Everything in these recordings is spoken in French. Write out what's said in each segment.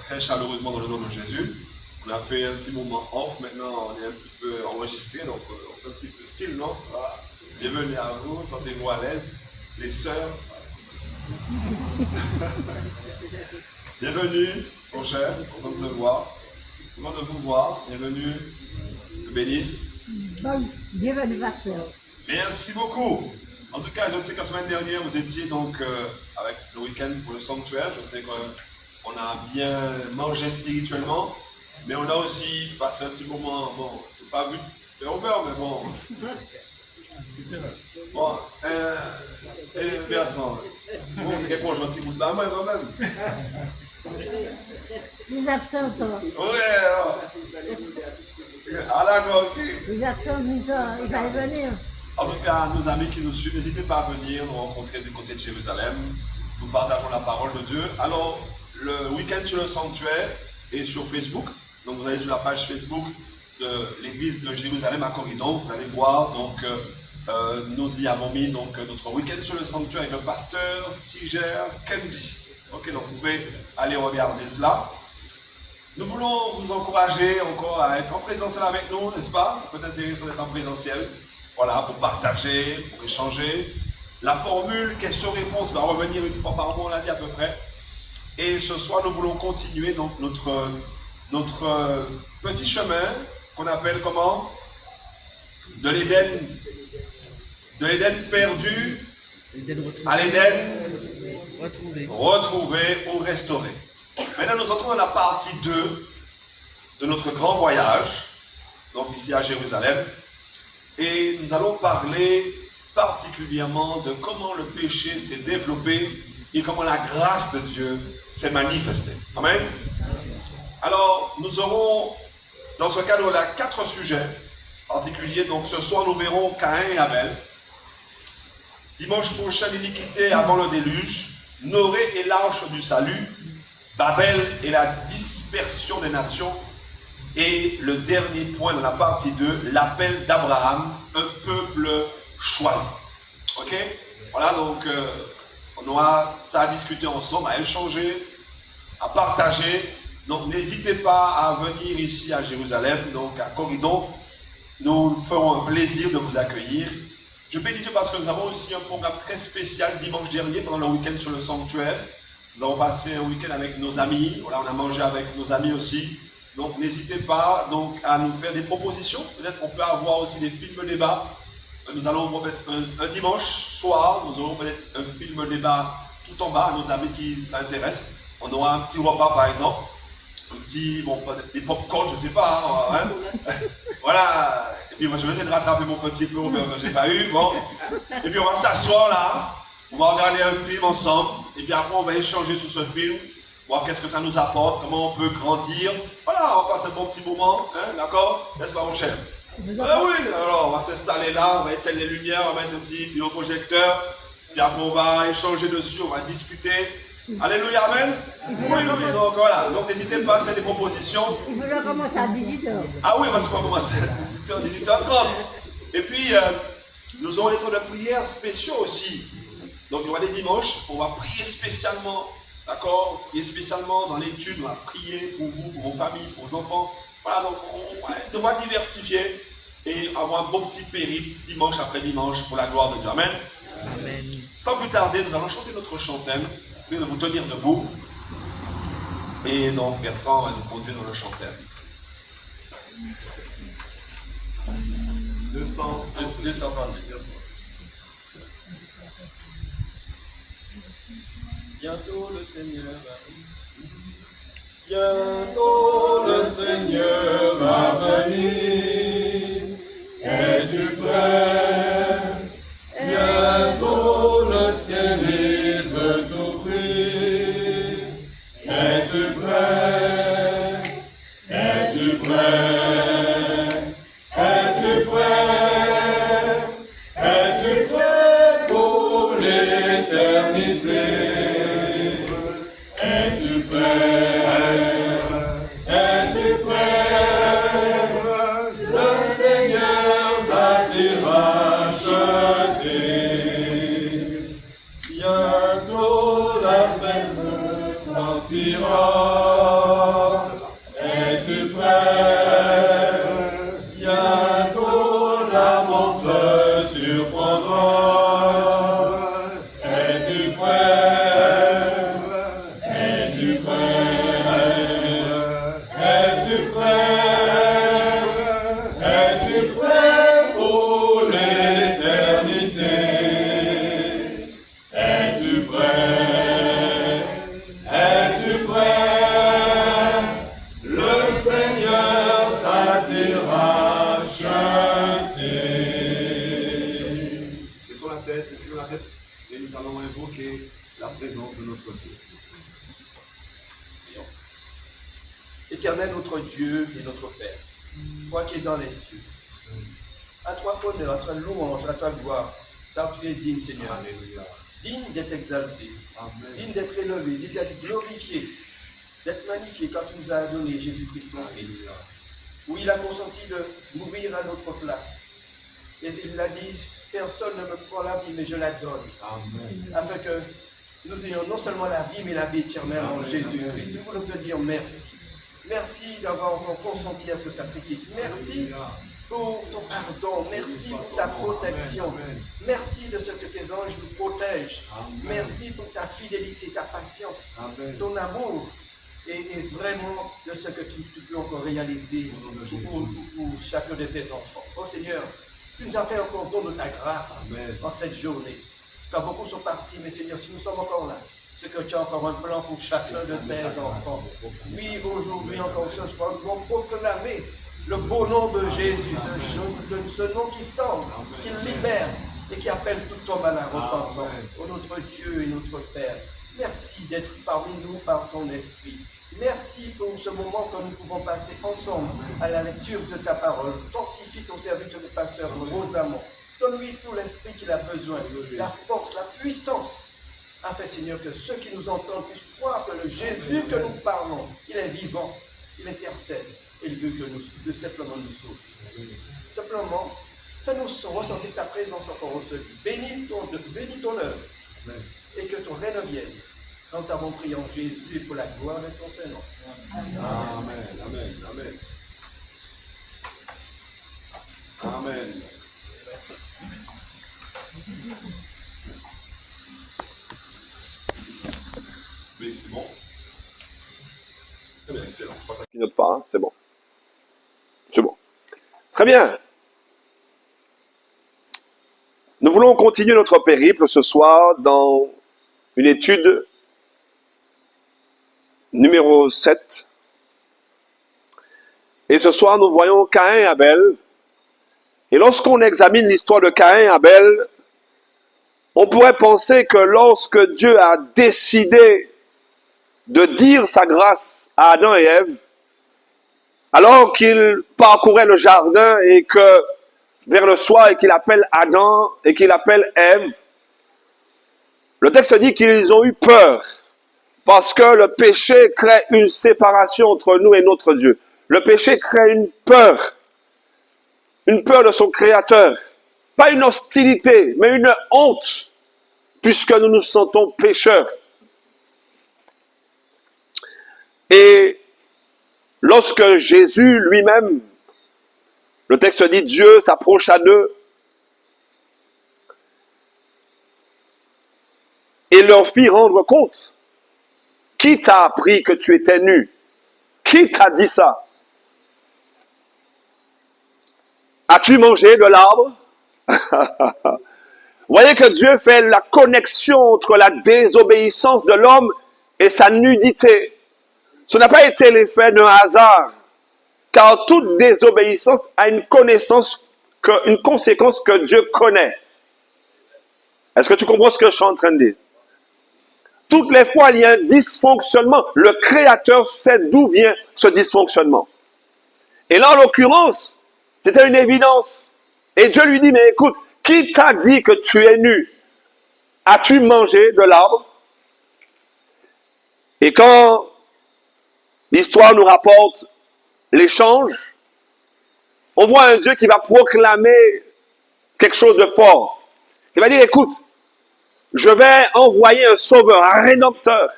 très chaleureusement dans le nom de Jésus. On a fait un petit moment off, maintenant on est un petit peu enregistré, donc on fait un petit peu style, non? Voilà. Bienvenue à vous, sentez-vous à l'aise. Les sœurs. Bienvenue, mon cher, content de te voir. Content de vous voir. Bienvenue. Te bénisse. Bienvenue, pasteur. Merci beaucoup. En tout cas, je sais que la semaine dernière, vous étiez donc avec le week-end pour le sanctuaire. Je sais qu'on a bien mangé spirituellement, mais on a aussi passé un petit moment. Bon, je n'ai pas vu le Robert, mais bon. Bon, et Bertrand, bon, t'es quelque chose, un petit bout de bain, moi, quand même. Les absents, Ouais, à la ok. les absents, il va venir. En tout cas, nos amis qui nous suivent, n'hésitez pas à venir nous rencontrer du côté de Jérusalem. Nous partageons la parole de Dieu. Alors, le week-end sur le sanctuaire est sur Facebook. Donc, vous allez sur la page Facebook de l'église de Jérusalem à Corridon. Vous allez voir. Donc, nous y avons mis donc, notre week-end sur le sanctuaire avec le pasteur Siger Kendi. Ok, donc vous pouvez aller regarder cela. Nous voulons vous encourager encore à être en présentiel avec nous, n'est-ce pas? Ça peut être intéressant d'être en présentiel. Voilà, pour partager, pour échanger. La formule question-réponse va revenir une fois par mois, on l'a dit à peu près. Et ce soir, nous voulons continuer donc notre petit chemin qu'on appelle comment? De l'Éden perdu à l'Éden retrouvé ou restauré. Maintenant, nous entrons dans la partie 2 de notre grand voyage, donc ici à Jérusalem. Et nous allons parler particulièrement de comment le péché s'est développé et comment la grâce de Dieu s'est manifestée. Amen. Alors, nous aurons dans ce cadre-là 4 sujets particuliers. Donc, ce soir, nous verrons Caïn et Abel. Dimanche prochain, l'iniquité avant le déluge. Noé et l'arche du salut. Babel et la dispersion des nations. Et le dernier point dans la partie 2, l'appel d'Abraham, un peuple choisi. Ok? Voilà, donc on aura ça à discuter ensemble, à échanger, à partager. Donc n'hésitez pas à venir ici à Jérusalem, donc à Corridon. Nous ferons un plaisir de vous accueillir. Je bénis Dieu parce que nous avons aussi un programme très spécial dimanche dernier pendant le week-end sur le sanctuaire. Nous avons passé un week-end avec nos amis. Voilà, on a mangé avec nos amis aussi. Donc n'hésitez pas donc, à nous faire des propositions. Peut-être qu'on peut avoir aussi des films débats. Nous allons mettre un dimanche soir, nous aurons peut-être un film débat tout en bas à nos amis qui s'intéressent. On aura un petit repas par exemple. Un petit, bon, des pop-corn, je ne sais pas. Hein. Voilà. Et puis moi je vais essayer de rattraper mon petit peu que je n'ai pas eu. Bon. Et puis on va s'asseoir là. On va regarder un film ensemble. Et puis après on va échanger sur ce film. Voir qu'est-ce que ça nous apporte, comment on peut grandir. Voilà, on va passer un bon petit moment, hein, d'accord? N'est-ce pas mon cher? Oui, alors on va s'installer là, on va éteindre les lumières, on va mettre un petit vidéoprojecteur, puis après on va échanger dessus, on va discuter. Alléluia, amen? Oui, donc voilà, donc n'hésitez pas à faire des propositions. Il va commencer à 18h. Ah oui, parce qu'on va commencer à 18h, 18h30. Et puis, nous aurons des temps de prière spéciaux aussi. Donc il y aura des dimanches, on va prier spécialement. D'accord? Et spécialement dans l'étude, on va prier pour vous, pour vos familles, pour vos enfants. Voilà, donc on va diversifier et avoir un bon petit périple dimanche après dimanche pour la gloire de Dieu. Amen. Amen. Sans plus tarder, nous allons chanter notre chantème. Priez de vous tenir debout. Et donc Bertrand va nous conduire dans le chantème. 230. Bientôt le Seigneur va venir. Bientôt le Seigneur va venir. Es-tu prêt? Bientôt le Seigneur veut t'offrir. Es-tu prêt? Es-tu prêt? Es-tu prêt? Es-tu prêt pour l'éternité? Es-tu prêt? Es-tu prêt? Le Seigneur t'attira racheter. Bientôt la peine retentira. Éternel notre Dieu et notre Père, toi qui es dans les cieux, à toi honneur, à toi louange, à toi gloire, car tu es digne, Seigneur. Alléluia. Digne d'être exalté, Amen. digne d'être élevé, digne d'être glorifié, d'être magnifié, car tu nous as donné Jésus-Christ, ton Fils. Alléluia. Où il a consenti de mourir à notre place. Et il a dit, personne ne me prend la vie, mais je la donne. Amen. Afin que nous ayons non seulement la vie, mais la vie éternelle en Amen. Jésus-Christ. Nous voulons te dire merci. Merci d'avoir encore consenti à ce sacrifice. Merci pour ton pardon. Merci pour ta protection. Amen. Merci de ce que tes anges nous protègent. Amen. Merci pour ta fidélité, ta patience, Amen. ton amour. Et vraiment de ce que tu peux encore réaliser pour chacun de tes enfants. Oh Seigneur, tu nous as fait encore don de ta grâce Amen. en cette journée. Car beaucoup sont partis, mais Seigneur, si nous sommes encore là, c'est que tu as encore un plan pour chacun de tes enfants. Oui, aujourd'hui, encore ce soir, nous allons proclamer le beau nom de Jésus, ce nom qui sauve, qui libère et qui appelle tout homme à la repentance. Oh notre Dieu et notre Père, merci d'être parmi nous par ton esprit. Merci pour ce moment que nous pouvons passer ensemble à la lecture de ta parole. Fortifie ton serviteur de pasteur Rosamond. Donne-lui tout l'esprit qu'il a besoin, la force, la puissance, afin, Seigneur, que ceux qui nous entendent puissent croire que le Jésus que nous parlons, il est vivant, il intercède, et il veut simplement nous sauver. Simplement, fais-nous ressentir ta présence encore aujourd'hui. Bénis ton œuvre, et que ton règne vienne. Nous t'avons prié en Jésus et pour la gloire de ton Saint-Nom. Amen. Amen. Amen. Amen. Mais c'est bon. Très bien, excellent. Je pense à... Qui note pas, hein, c'est bon. C'est bon. Très bien. Nous voulons continuer notre périple ce soir dans une étude numéro 7. Et ce soir, nous voyons Caïn et Abel. Et lorsqu'on examine l'histoire de Caïn et Abel, on pourrait penser que lorsque Dieu a décidé de dire sa grâce à Adam et Ève, alors qu'il parcourait le jardin et que vers le soir et qu'il appelle Adam et qu'il appelle Ève, le texte dit qu'ils ont eu peur parce que le péché crée une séparation entre nous et notre Dieu. Le péché crée une peur de son Créateur, pas une hostilité, mais une honte, puisque nous nous sentons pécheurs. Et lorsque Jésus lui-même, le texte dit Dieu s'approcha d'eux et leur fit rendre compte. Qui t'a appris que tu étais nu? Qui t'a dit ça? As-tu mangé de l'arbre? Vous voyez que Dieu fait la connexion entre la désobéissance de l'homme et sa nudité. Ce n'a pas été l'effet d'un hasard, car toute désobéissance a une conséquence que Dieu connaît. Est-ce que tu comprends ce que je suis en train de dire? Toutes les fois, il y a un dysfonctionnement. Le Créateur sait d'où vient ce dysfonctionnement. Et là, en l'occurrence, c'était une évidence. Et Dieu lui dit, mais écoute, qui t'a dit que tu es nu? As-tu mangé de l'arbre? Et quand l'histoire nous rapporte l'échange, on voit un Dieu qui va proclamer quelque chose de fort. Il va dire, écoute, je vais envoyer un sauveur, un rédempteur.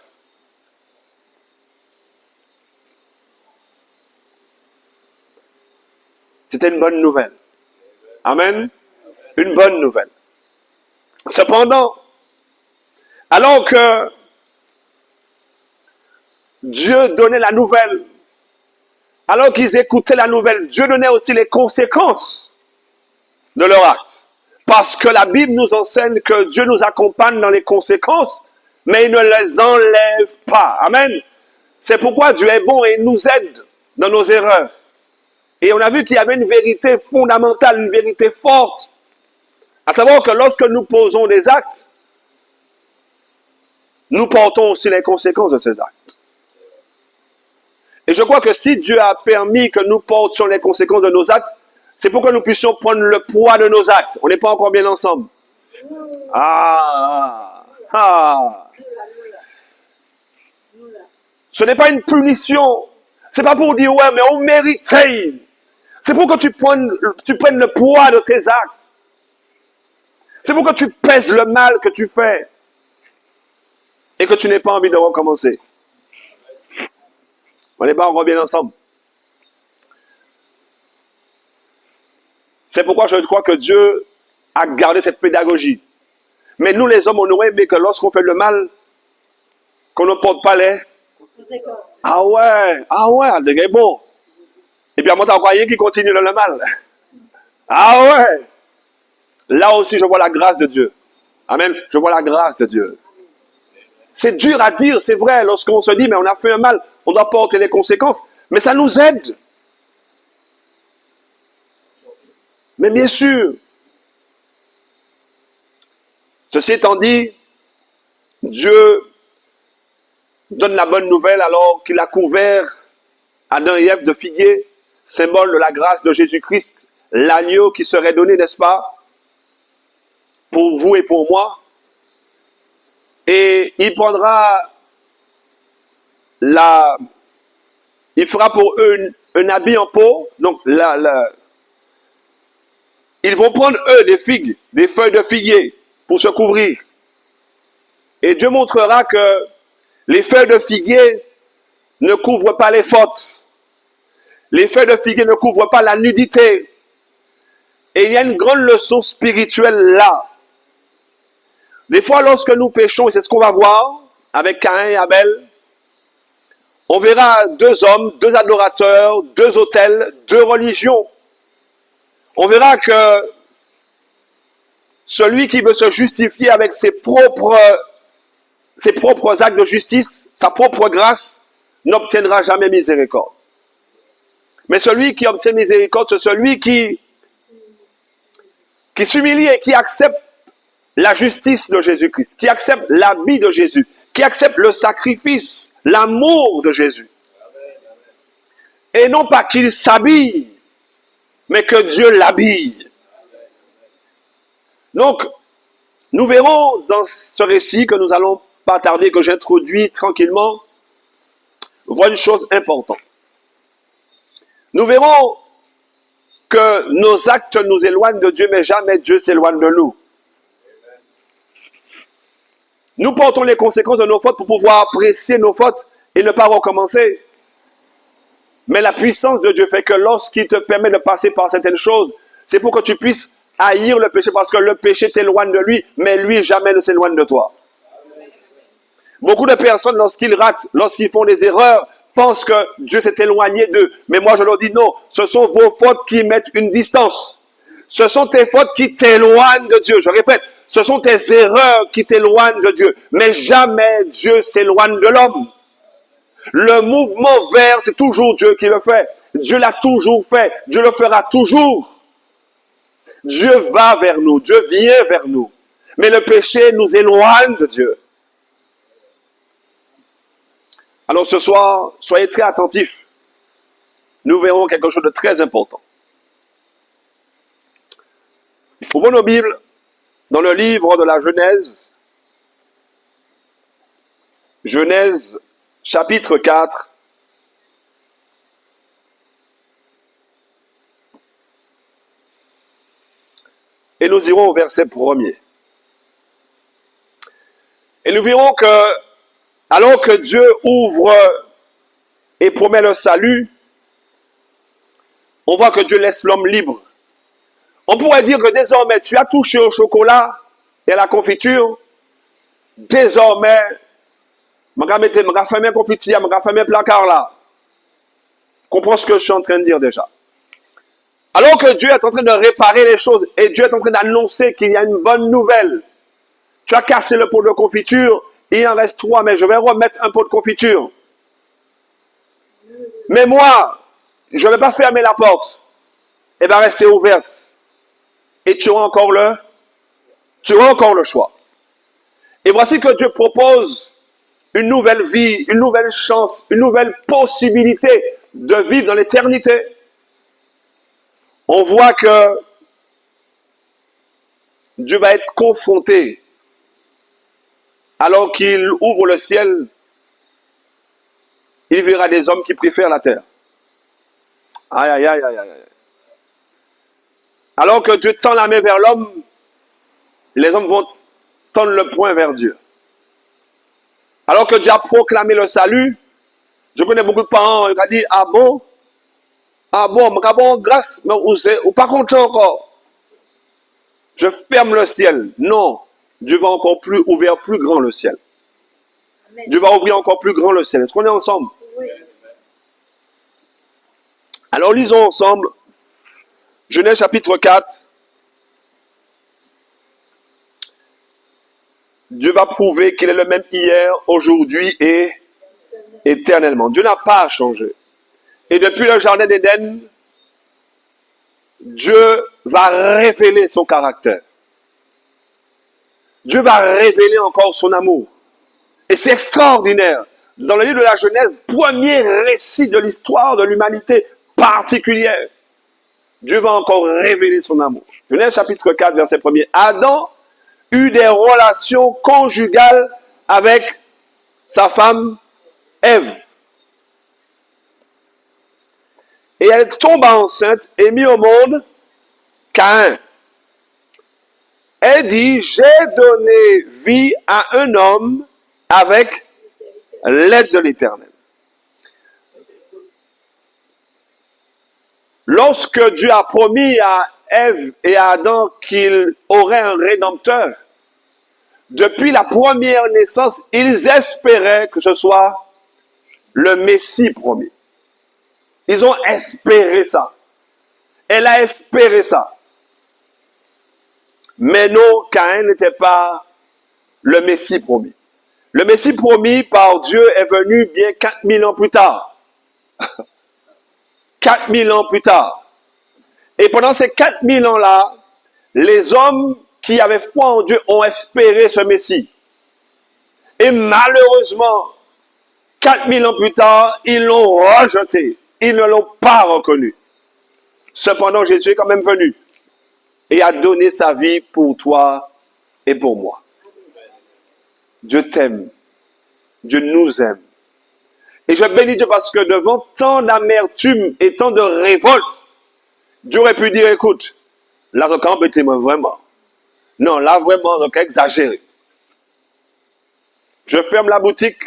C'était une bonne nouvelle. Amen. Une bonne nouvelle. Cependant, alors que Dieu donnait la nouvelle, alors qu'ils écoutaient la nouvelle, Dieu donnait aussi les conséquences de leur acte. Parce que la Bible nous enseigne que Dieu nous accompagne dans les conséquences, mais il ne les enlève pas. Amen. C'est pourquoi Dieu est bon et il nous aide dans nos erreurs. Et on a vu qu'il y avait une vérité fondamentale, une vérité forte. À savoir que lorsque nous posons des actes, nous portons aussi les conséquences de ces actes. Et je crois que si Dieu a permis que nous portions les conséquences de nos actes, c'est pour que nous puissions prendre le poids de nos actes. On n'est pas encore bien ensemble. Ce n'est pas une punition. C'est pas pour dire, ouais, mais on mérite. C'est pour que tu prennes le poids de tes actes. C'est pour que tu pèses le mal que tu fais. Et que tu n'aies pas envie de recommencer. On n'est pas encore bien ensemble. C'est pourquoi je crois que Dieu a gardé cette pédagogie. Mais nous, les hommes, on aurait aimé que lorsqu'on fait le mal, qu'on ne porte pas les... Ah ouais, c'est bon. Et puis, à moi, t'as encore rien qui continue dans le mal. Ah ouais. Là aussi, je vois la grâce de Dieu. Amen. Je vois la grâce de Dieu. C'est dur à dire, c'est vrai, lorsqu'on se dit, mais on a fait un mal, on doit porter les conséquences. Mais ça nous aide. Mais bien sûr, ceci étant dit, Dieu donne la bonne nouvelle alors qu'il a couvert Adam et Ève de figuier, symbole de la grâce de Jésus-Christ, l'agneau qui serait donné, n'est-ce pas, pour vous et pour moi. Et il prendra il fera pour eux un habit en peau. Donc, ils vont prendre, eux, des figues, des feuilles de figuier pour se couvrir. Et Dieu montrera que les feuilles de figuier ne couvrent pas les fautes. Les feuilles de figuier ne couvrent pas la nudité. Et il y a une grande leçon spirituelle là. Des fois, lorsque nous péchons, et c'est ce qu'on va voir avec Caïn et Abel, on verra deux hommes, deux adorateurs, deux autels, deux religions. On verra que celui qui veut se justifier avec ses propres actes de justice, sa propre grâce, n'obtiendra jamais miséricorde. Mais celui qui obtient miséricorde, c'est celui qui s'humilie et qui accepte la justice de Jésus-Christ, qui accepte l'habit de Jésus, qui accepte le sacrifice, l'amour de Jésus. Et non pas qu'il s'habille, mais que Dieu l'habille. Donc, nous verrons dans ce récit que nous allons pas tarder, que j'introduis tranquillement, voir une chose importante. Nous verrons que nos actes nous éloignent de Dieu, mais jamais Dieu s'éloigne de nous. Nous portons les conséquences de nos fautes pour pouvoir apprécier nos fautes et ne pas recommencer. Mais la puissance de Dieu fait que lorsqu'il te permet de passer par certaines choses, c'est pour que tu puisses haïr le péché, parce que le péché t'éloigne de lui, mais lui jamais ne s'éloigne de toi. Beaucoup de personnes, lorsqu'ils ratent, lorsqu'ils font des erreurs, pensent que Dieu s'est éloigné d'eux. Mais moi je leur dis non, ce sont vos fautes qui mettent une distance. Ce sont tes fautes qui t'éloignent de Dieu. Je répète, ce sont tes erreurs qui t'éloignent de Dieu. Mais jamais Dieu s'éloigne de l'homme. Le mouvement vers, c'est toujours Dieu qui le fait. Dieu l'a toujours fait. Dieu le fera toujours. Dieu va vers nous. Dieu vient vers nous. Mais le péché nous éloigne de Dieu. Alors ce soir, soyez très attentifs. Nous verrons quelque chose de très important. Ouvrons nos Bibles dans le livre de la Genèse. Genèse, chapitre 4. Et nous irons au verset 1er. Et nous verrons que, alors que Dieu ouvre et promet le salut, on voit que Dieu laisse l'homme libre. On pourrait dire que désormais, tu as touché au chocolat et à la confiture. Désormais, je vais faire mes confitures, je vais faire mes placards là. Comprends ce que je suis en train de dire déjà. Alors que Dieu est en train de réparer les choses et Dieu est en train d'annoncer qu'il y a une bonne nouvelle. Tu as cassé le pot de confiture, il en reste 3, mais je vais remettre un pot de confiture. Mais moi, je ne vais pas fermer la porte. Elle va rester ouverte. Et tu auras encore le choix. Et voici que Dieu propose une nouvelle vie, une nouvelle chance, une nouvelle possibilité de vivre dans l'éternité. On voit que Dieu va être confronté alors qu'il ouvre le ciel. Il verra des hommes qui préfèrent la terre. Aïe, aïe, aïe, aïe, aïe. Alors que Dieu tend la main vers l'homme, les hommes vont tendre le poing vers Dieu. Alors que Dieu a proclamé le salut, je connais beaucoup de parents qui ont dit, ah bon, grâce, mais ou pas content encore. Je ferme le ciel. Non, Dieu va encore plus ouvrir plus grand le ciel. Amen. Dieu va ouvrir encore plus grand le ciel. Est-ce qu'on est ensemble? Oui. Alors lisons ensemble Genèse chapitre 4. Dieu va prouver qu'il est le même hier, aujourd'hui et éternellement. Dieu n'a pas changé. Et depuis le jardin d'Éden, Dieu va révéler son caractère. Dieu va révéler encore son amour. Et c'est extraordinaire. Dans le livre de la Genèse, premier récit de l'histoire de l'humanité particulière, Dieu va encore révéler son amour. Genèse chapitre 4, verset 1er. Adam eut des relations conjugales avec sa femme Ève. Et elle tomba enceinte et mit au monde Caïn. Elle dit, j'ai donné vie à un homme avec l'aide de l'Éternel. Lorsque Dieu a promis à Ève et à Adam qu'il aurait un rédempteur, depuis la première naissance, ils espéraient que ce soit le Messie promis. Ils ont espéré ça. Elle a espéré ça. Mais non, Caïn n'était pas le Messie promis. Le Messie promis par Dieu est venu bien 4000 ans plus tard. 4000 ans plus tard. Et pendant ces 4000 ans-là, les hommes qui avaient foi en Dieu ont espéré ce Messie. Et malheureusement, 4000 ans plus tard, ils l'ont rejeté. Ils ne l'ont pas reconnu. Cependant, Jésus est quand même venu et a donné sa vie pour toi et pour moi. Dieu t'aime. Dieu nous aime. Et je bénis Dieu parce que devant tant d'amertume et tant de révolte, Dieu aurait pu dire, écoute, là, embêtez-moi vraiment. Non, là, vraiment, donc, exagéré. Je ferme la boutique.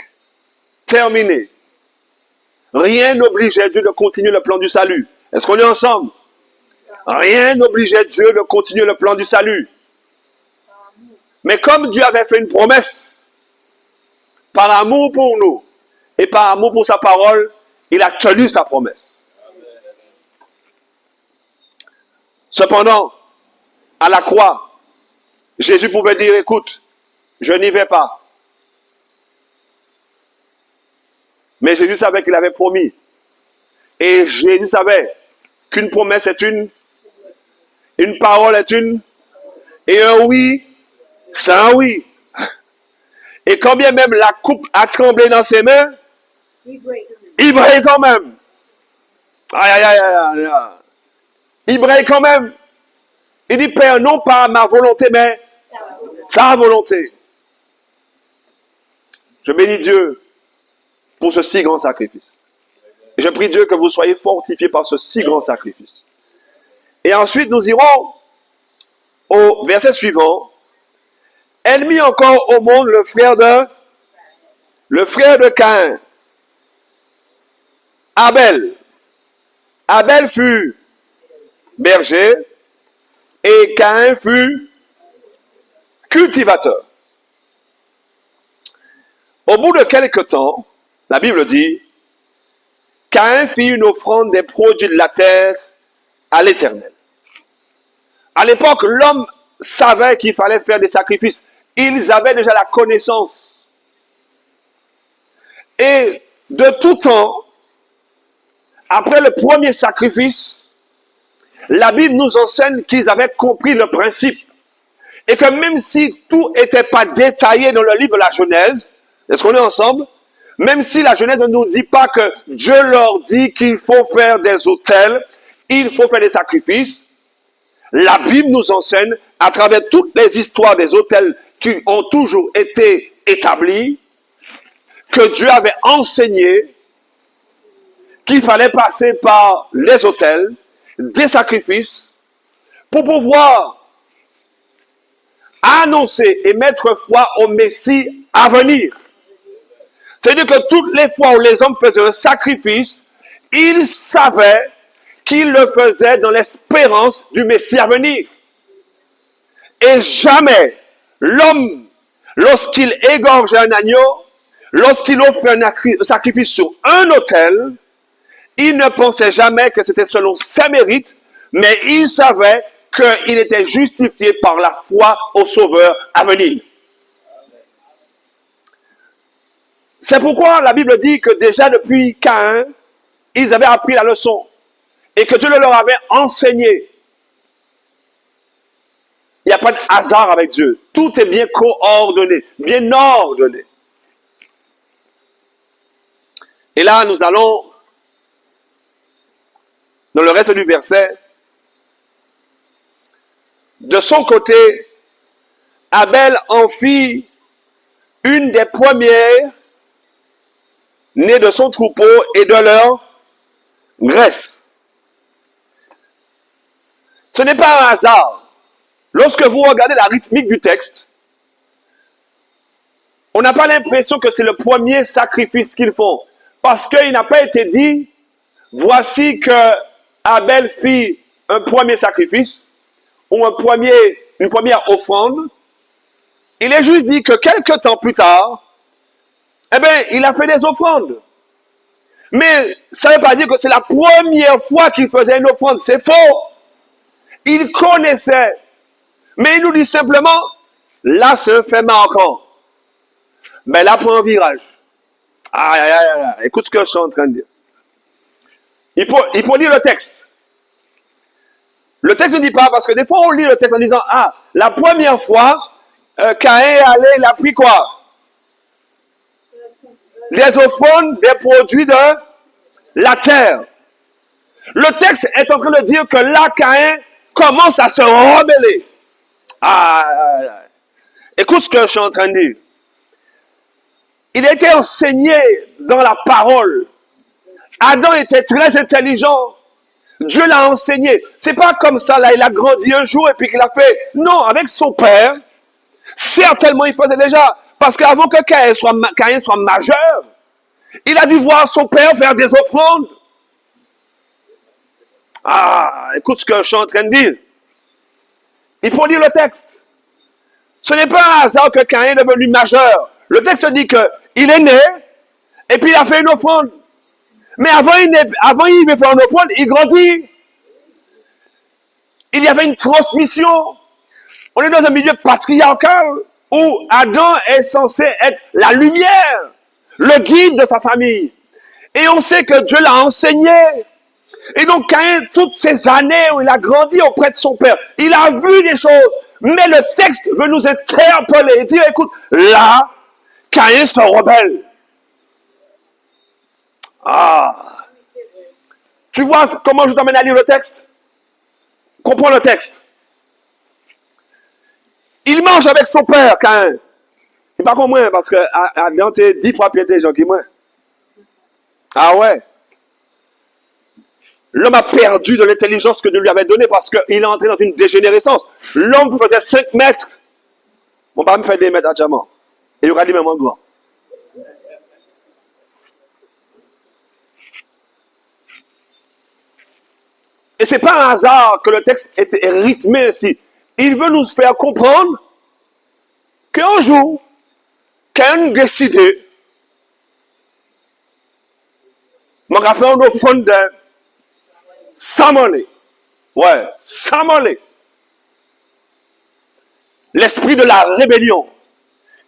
Terminé. Rien n'obligeait Dieu de continuer le plan du salut. Est-ce qu'on est ensemble? Rien n'obligeait Dieu de continuer le plan du salut. Mais comme Dieu avait fait une promesse, par amour pour nous et par amour pour sa parole, il a tenu sa promesse. Cependant, à la croix, Jésus pouvait dire, écoute, je n'y vais pas. Mais Jésus savait qu'il avait promis. Et Jésus savait qu'une promesse est une parole est une, et un oui, c'est un oui. Et quand bien même la coupe a tremblé dans ses mains, il brille quand même. Aïe, aïe, aïe, aïe. Il brille quand même. Il dit, Père, non pas ma volonté, mais sa volonté. Je bénis Dieu pour ce si grand sacrifice. Et je prie Dieu que vous soyez fortifiés par ce si grand sacrifice. Et ensuite, nous irons au verset suivant. Elle mit encore au monde le frère de Caïn, Abel. Abel fut berger et Caïn fut cultivateur. Au bout de quelque temps, la Bible dit, Caïn fit une offrande des produits de la terre à l'Éternel. À l'époque, l'homme savait qu'il fallait faire des sacrifices. Ils avaient déjà la connaissance. Et de tout temps, après le premier sacrifice, la Bible nous enseigne qu'ils avaient compris le principe. Et que même si tout n'était pas détaillé dans le livre de la Genèse, Est-ce qu'on est ensemble? Même si la Genèse ne nous dit pas que Dieu leur dit qu'il faut faire des autels, il faut faire des sacrifices, la Bible nous enseigne, à travers toutes les histoires des autels qui ont toujours été établis, que Dieu avait enseigné qu'il fallait passer par les autels, des sacrifices, pour pouvoir annoncer et mettre foi au Messie à venir. C'est-à-dire que toutes les fois où les hommes faisaient un sacrifice, ils savaient qu'ils le faisaient dans l'espérance du Messie à venir. Et jamais l'homme, lorsqu'il égorgeait un agneau, lorsqu'il offrait un sacrifice sur un autel, il ne pensait jamais que c'était selon ses mérites, mais il savait qu'il était justifié par la foi au Sauveur à venir. C'est pourquoi la Bible dit que déjà depuis Caïn, ils avaient appris la leçon et que Dieu leur avait enseigné. Il n'y a pas de hasard avec Dieu. Tout est bien coordonné, bien ordonné. Et là, nous allons, dans le reste du verset, de son côté, Abel en fit une des premières nées de son troupeau et de leur graisse. Ce n'est pas un hasard. Lorsque vous regardez la rythmique du texte, on n'a pas l'impression que c'est le premier sacrifice qu'ils font. Parce qu'il n'a pas été dit, voici que Abel fit un premier sacrifice, ou une première offrande. Il est juste dit que quelques temps plus tard, eh bien, il a fait des offrandes. Mais ça ne veut pas dire que c'est la première fois qu'il faisait une offrande. C'est faux. Il connaissait. Mais il nous dit simplement, là, c'est un fait marquant. Mais là, prend un virage. Aïe, aïe, aïe, aïe. Écoute ce que je suis en train de dire. Il faut lire le texte. Le texte ne dit pas, parce que des fois, on lit le texte en disant, ah, la première fois, Caïn est allé, il a pris quoi? Les offrandes des produits de la terre. Le texte est en train de dire que là, Caïn commence à se rebeller. Écoute ce que je suis en train de dire. Il a été enseigné dans la parole. Adam était très intelligent. Dieu l'a enseigné. C'est pas comme ça, là, il a grandi un jour et puis qu'il a fait. Non, avec son père, certainement il faisait déjà. Parce qu'avant que Caïn soit majeur, il a dû voir son père faire des offrandes. Écoute ce que je suis en train de dire. Il faut lire le texte. Ce n'est pas un hasard que Caïn est devenu majeur. Le texte dit qu'il est né et puis il a fait une offrande. Mais avant il veut faire une offrande, il grandit. Il y avait une transmission. On est dans un milieu patriarcal où Adam est censé être la lumière, le guide de sa famille. Et on sait que Dieu l'a enseigné. Et donc Caïn, toutes ces années où il a grandi auprès de son père, il a vu des choses. Mais le texte veut nous interpeller et dire, écoute, là, Caïn se rebelle. Tu vois comment je t'emmène à lire le texte? Comprends le texte. Il mange avec son père, Caïn. Et pas comme moi, parce que Adam t'es 10 fois plus intelligent que moi. Ah ouais. L'homme a perdu de l'intelligence que Dieu lui avait donnée parce qu'il est entré dans une dégénérescence. L'homme faisait 5 mètres. On va me faire des mètres à diamant. Et il y aura des mêmes en grand. Et c'est pas un hasard que le texte est rythmé ainsi. Il veut nous faire comprendre qu'un jour, Caïn décidé, on va faire une offrande de s'amolé. Ouais, s'amolé. L'esprit de la rébellion.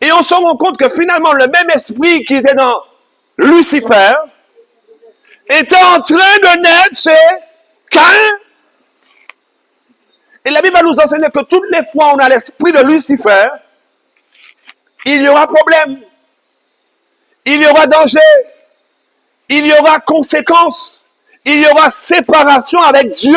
Et on se rend compte que finalement, le même esprit qui était dans Lucifer était en train de naître chez Caïn. Et la Bible va nous enseigner que toutes les fois où on a l'esprit de Lucifer, il y aura problème. il y aura danger, il y aura conséquences, il y aura séparation avec Dieu.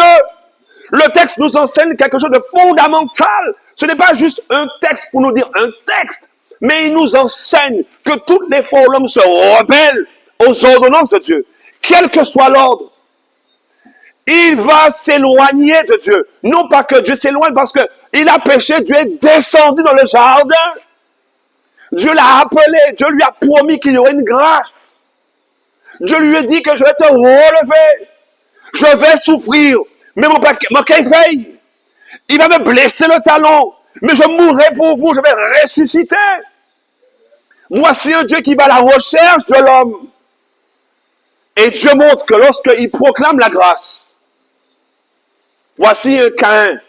Le texte nous enseigne quelque chose de fondamental. Ce n'est pas juste un texte pour nous dire un texte, mais il nous enseigne que toutes les fois où l'homme se rebelle aux ordonnances de Dieu, quel que soit l'ordre, il va s'éloigner de Dieu. Non pas que Dieu s'éloigne parce qu'il a péché, Dieu est descendu dans le jardin. Dieu l'a appelé, Dieu lui a promis qu'il y aurait une grâce. Dieu lui a dit que je vais te relever, je vais souffrir, mais mon fait, il va me blesser le talon, mais je mourrai pour vous, je vais ressusciter. Voici un Dieu qui va à la recherche de l'homme. Et Dieu montre que lorsqu'il proclame la grâce, voici un Caïn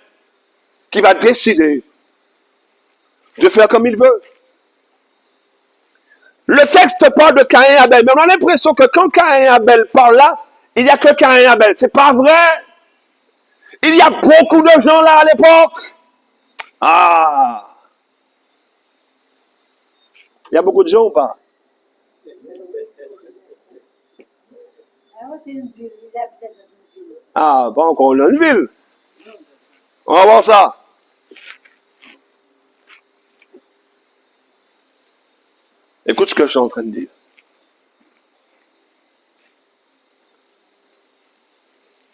qui va décider de faire comme il veut. Le texte parle de Caïn et Abel, mais on a l'impression que quand Caïn et Abel parlent là, il n'y a que Caïn et Abel. C'est pas vrai. Il y a beaucoup de gens là à l'époque. Ah. Il y a beaucoup de gens ou pas? Ah, pas encore, on a une ville. On va voir ça. Écoute ce que je suis en train de dire.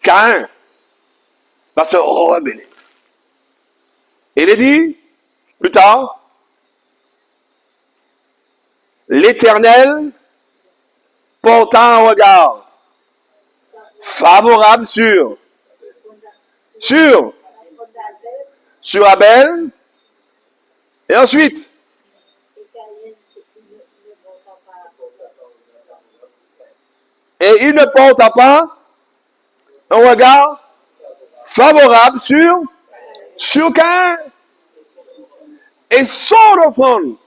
Caïn va se rebeller. Et il est dit, plus tard, l'Éternel porta un regard favorable sur Abel, et ensuite, et il ne porta pas un regard favorable sur Caïn. Et son offrande,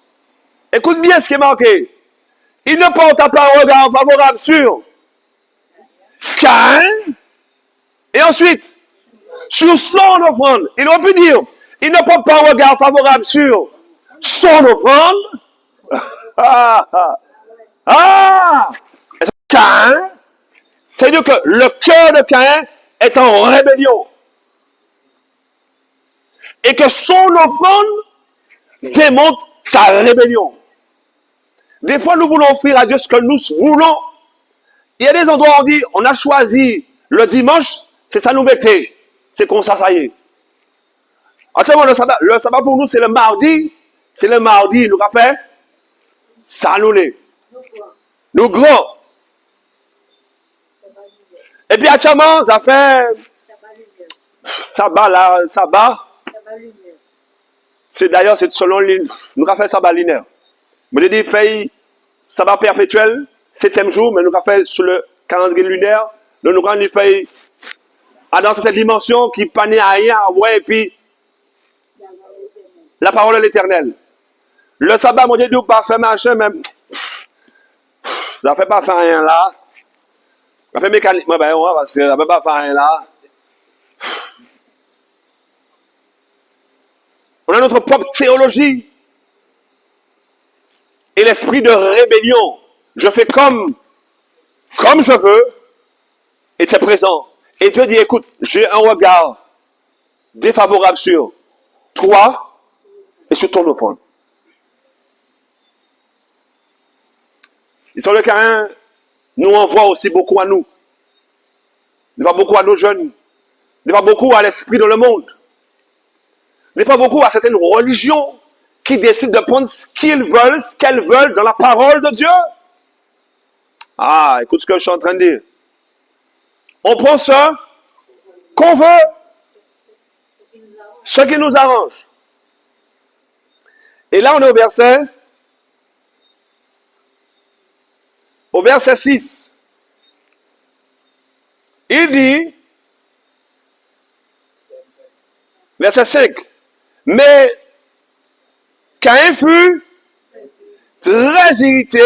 écoute bien ce qui est marqué, il ne porta pas un regard favorable sur Caïn, et ensuite, sur son offrande. Il aurait pu dire, il ne porte pas un regard favorable sur son offrande. Caïn, c'est-à-dire que le cœur de Caïn est en rébellion. Et que son offrande démontre sa rébellion. Des fois, nous voulons offrir à Dieu ce que nous voulons. Il y a des endroits où on dit, on a choisi le dimanche, c'est sa nouveauté. C'est comme ça y est. Actuellement, le sabbat pour nous, c'est le mardi. C'est le mardi, nous avons fait ça nous l'est. Nous grands. Et puis actuellement, ça fait sabbat. C'est d'ailleurs, c'est selon nous avons fait sabbat linéaire. Vous avez dit, fait sabbat perpétuel, 7e jour, mais nous avons fait sur le calendrier lunaire. Nous avons fait dans cette dimension qui panait à rien, ouais, et puis la parole de l'Éternel. Le sabbat, mon Dieu, pas faire machin, même ça fait pas faire rien là. Ça fait mécaniquement, ben, ça fait pas faire rien là. On a notre propre théologie. Et l'esprit de rébellion. Je fais comme je veux, était présent. Et Dieu dit, écoute, j'ai un regard défavorable sur toi et sur ton offrande. Et sur le Caïn nous envoie aussi beaucoup à nous. Il va beaucoup à nos jeunes. Il va beaucoup à l'esprit de le monde. Il va beaucoup à certaines religions qui décident de prendre ce qu'elles veulent dans la parole de Dieu. Ah, écoute ce que je suis en train de dire. On prend ça qu'on veut, ce qui nous arrange. Et là, on est au verset 6. Il dit, verset 5, mais Caïn fut très irrité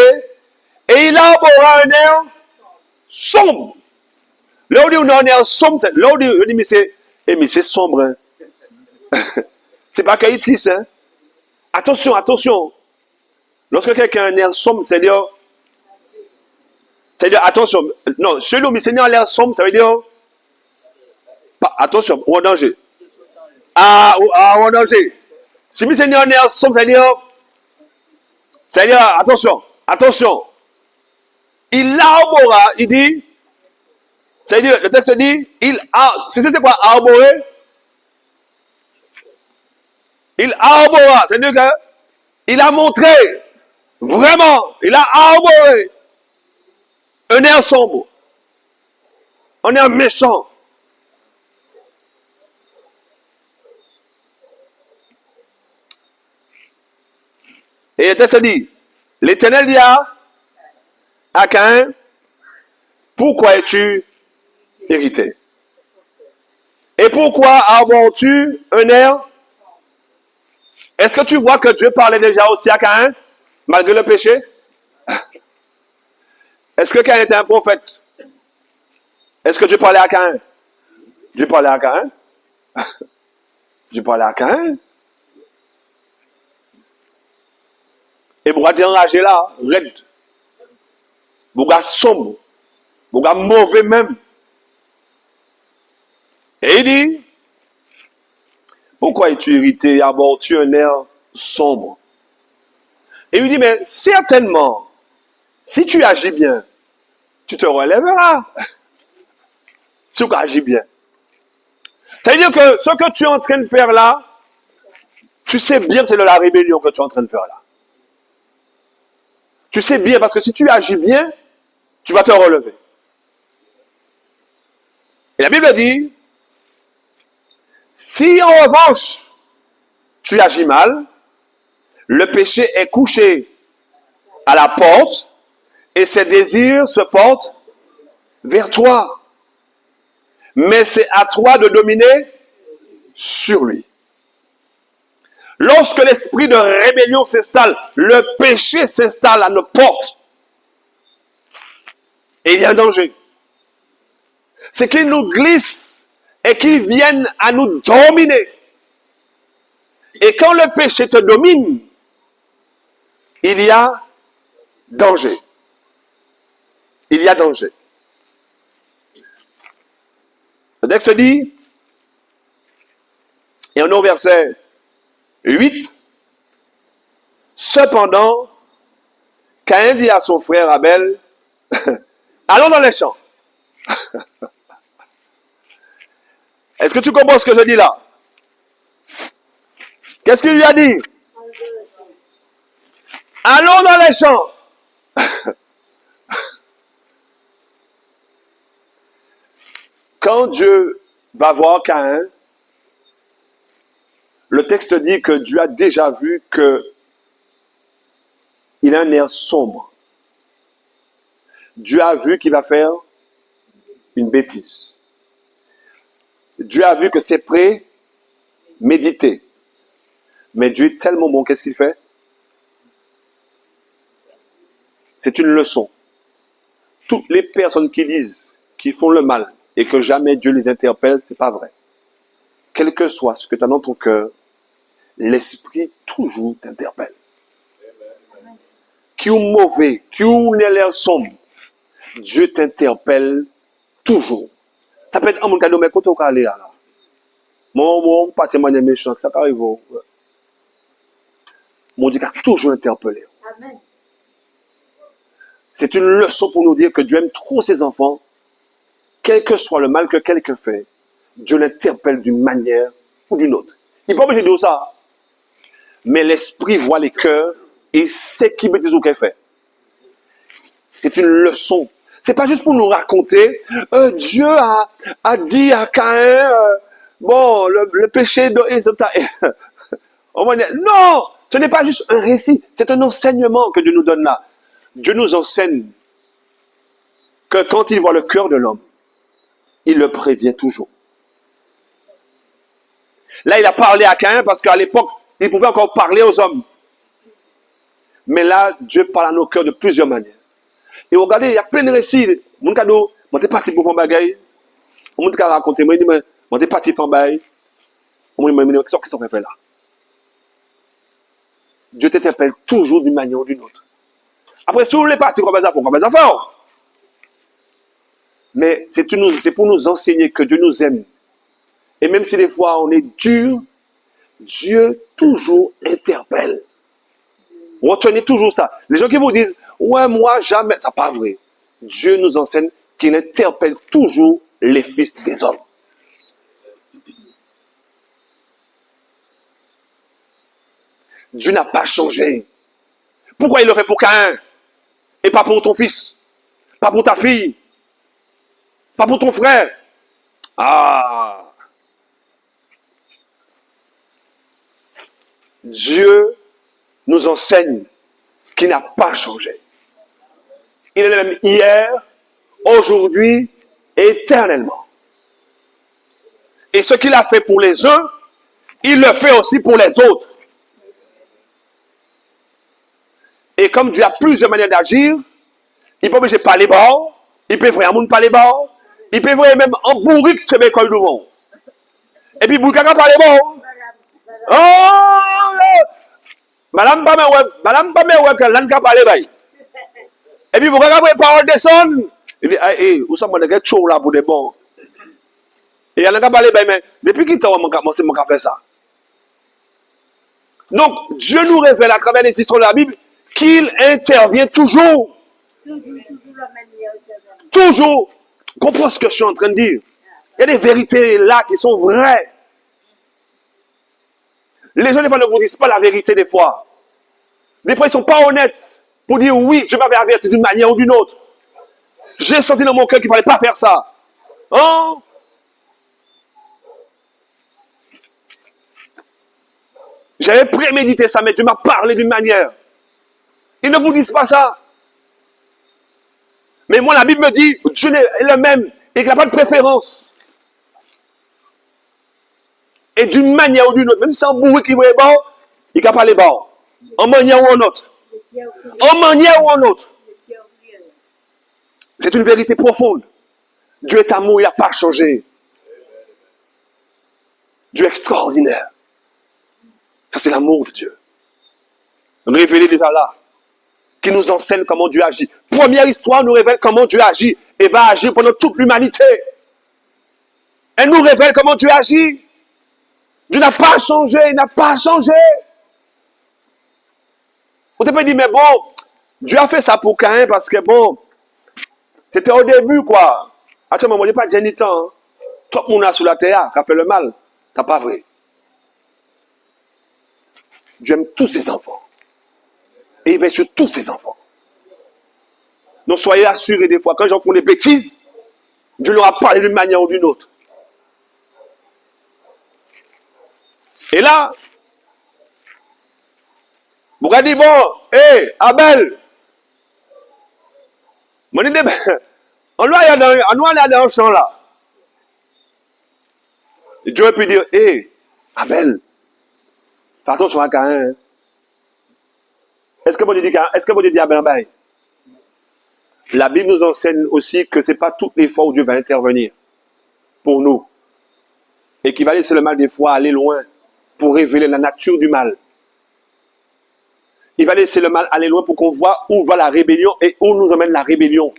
et il arbora un air sombre. Là où on a un air sombre, là où on dit, mais c'est sombre. Hein? C'est pas qu'il est triste. Hein? Attention. Lorsque quelqu'un a un air sombre, c'est-à-dire, C'est-à-dire, attention, non, chez nous, Seigneur a l'air sombre, ça veut dire, attention, ou en danger. Ou en danger. Si Seigneur a l'air sombre, ça veut dire, attention. Il arborera, il dit, c'est-à-dire, le texte dit, c'est quoi arborer? Il arbora, c'est-à-dire qu'il a montré, vraiment, il a arboré un air sombre, un air méchant. Et le texte dit, l'Éternel dit à Caïn, pourquoi es-tu irrité? Et pourquoi arbores-tu un air? Est-ce que tu vois que Dieu parlait déjà aussi à Caïn, malgré le péché? Est-ce que Caïn était un prophète? Est-ce que Dieu parlait à Caïn? Dieu parlait à Caïn? Dieu parlait à Caïn? Et pourquoi tu es enragé là, raide? Pourquoi sombre? Pourquoi mauvais même? Et il dit, pourquoi es-tu irrité et arbores-tu un air sombre? Et il dit, mais certainement, si tu agis bien, tu te relèveras. Si tu agis bien. C'est-à-dire que ce que tu es en train de faire là, tu sais bien que c'est de la rébellion que tu es en train de faire là. Tu sais bien, parce que si tu agis bien, tu vas te relever. Et la Bible dit, si en revanche, tu agis mal, le péché est couché à la porte et ses désirs se portent vers toi. Mais c'est à toi de dominer sur lui. Lorsque l'esprit de rébellion s'installe, le péché s'installe à nos portes. Et il y a un danger. C'est qu'il nous glisse et qu'il vienne à nous dominer. Et quand le péché te domine, il y a danger. Il y a danger. Le texte dit, et on est au verset 8, cependant, Caïn dit à son frère Abel, allons dans les champs. Est-ce que tu comprends ce que je dis là? Qu'est-ce qu'il lui a dit? Allons dans les champs. Quand Dieu va voir Caïn, le texte dit que Dieu a déjà vu que il a un air sombre. Dieu a vu qu'il va faire une bêtise. Dieu a vu que c'est prêt, méditer. Mais Dieu est tellement bon, qu'est-ce qu'il fait? C'est une leçon. Toutes les personnes qui disent, qui font le mal, et que jamais Dieu les interpelle, c'est pas vrai. Quel que soit ce que tu as dans ton cœur, l'esprit toujours t'interpelle. Qui est mauvais, qui est l'air sombre, Dieu t'interpelle toujours. Ça peut être un monde qui a dit, mais quand on va aller là, mon pas témoigner méchant, ça arrive. Mon Dieu a toujours interpellé. Amen. C'est une leçon pour nous dire que Dieu aime trop ses enfants, quel que soit le mal que quelqu'un fait, Dieu l'interpelle d'une manière ou d'une autre. Il n'est pas obligé de dire ça. Mais l'esprit voit les cœurs et il sait qui bêtise ou qu'elle fait. C'est une leçon. C'est pas juste pour nous raconter, Dieu a dit à Caïn, bon, le péché de... Non, ce n'est pas juste un récit, c'est un enseignement que Dieu nous donne là. Dieu nous enseigne que quand il voit le cœur de l'homme, il le prévient toujours. Là, il a parlé à Caïn parce qu'à l'époque, il pouvait encore parler aux hommes. Mais là, Dieu parle à nos cœurs de plusieurs manières. Et regardez, il y a plein de récits. Mon cadeau, moi, t'es parti pour faire un bagaille. On m'a raconté, moi, t'es parti pour faire un bagaille. On m'a dit, qu'est-ce qu'on fait là? Dieu t'interpelle toujours d'une manière ou d'une autre. Après, si vous voulez partir comme des affaires, Mais c'est pour nous enseigner que Dieu nous aime. Et même si des fois on est dur, Dieu toujours interpelle. Retenez toujours ça. Les gens qui vous disent, ouais, moi jamais, c'est pas vrai. Dieu nous enseigne qu'il interpelle toujours les fils des hommes. Dieu n'a pas changé. Pourquoi il le fait pour Caïn et pas pour ton fils, pas pour ta fille, pas pour ton frère? Ah! Dieu nous enseigne qu'il n'a pas changé. Il est le même hier, aujourd'hui, éternellement. Et ce qu'il a fait pour les uns, il le fait aussi pour les autres. Et comme Dieu a plusieurs manières d'agir, il peut obliger par les bords, il peut vraiment par les bords, il peut vraiment même en bourrique se mettre comme nous. Et puis, Boukaka par les bords. Oh! Madame pas me que l'anka par les bails. Et puis, Boukaka par les paroles descendent. Il dit, hey, où ça m'a dit chaud là pour des bons. Et il y a l'anka par les bails, mais depuis qu'il t'a commencé à faire ça. Donc, Dieu nous révèle à travers les histoires de la Bible qu'il intervient toujours. Toujours. Comprends ce que je suis en train de dire. Il y a des vérités là qui sont vraies. Les gens, des fois, ne vous disent pas la vérité, des fois. Des fois, ils ne sont pas honnêtes pour dire oui, Dieu m'avait averti d'une manière ou d'une autre. J'ai senti dans mon cœur qu'il ne fallait pas faire ça. Hein? J'avais prémédité ça, mais Dieu m'a parlé d'une manière. Ils ne vous disent pas ça. Mais moi, la Bible me dit, Dieu est le même et qu'il n'a pas de préférence. Et d'une manière ou d'une autre, même si c'est un bourri qui est bon, il ne peut pas les bords. En manière ou en autre. En manière ou en autre. C'est une vérité profonde. Dieu est amour, il n'a pas changé. Dieu est extraordinaire. Ça, c'est l'amour de Dieu. Révélé déjà là. Qui nous enseigne comment Dieu agit. Première histoire nous révèle comment Dieu agit et va agir pendant toute l'humanité. Elle nous révèle comment Dieu agit. Dieu n'a pas changé, il n'a pas changé. On peut dire, mais bon, Dieu a fait ça pour Caïn parce que bon, c'était au début quoi. Attends, moi, je n'ai pas dit ni temps. Tout le monde sur la terre qui a fait le mal. C'est pas vrai. Dieu aime tous ses enfants. Et il veille sur tous ses enfants. Donc soyez assurés des fois, quand les gens font des bêtises, Dieu leur a parlé d'une manière ou d'une autre. Et là, vous avez dit, bon, hé, Abel, on doit aller dans le champ là. Et Dieu peut dire, hé, Abel, fais attention à Caïn. Est-ce que vous dites Abel en bail? La Bible nous enseigne aussi que ce n'est pas toutes les fois où Dieu va intervenir pour nous. Et qu'il va laisser le mal des fois aller loin pour révéler la nature du mal. Il va laisser le mal aller loin pour qu'on voit où va la rébellion et où nous emmène la rébellion.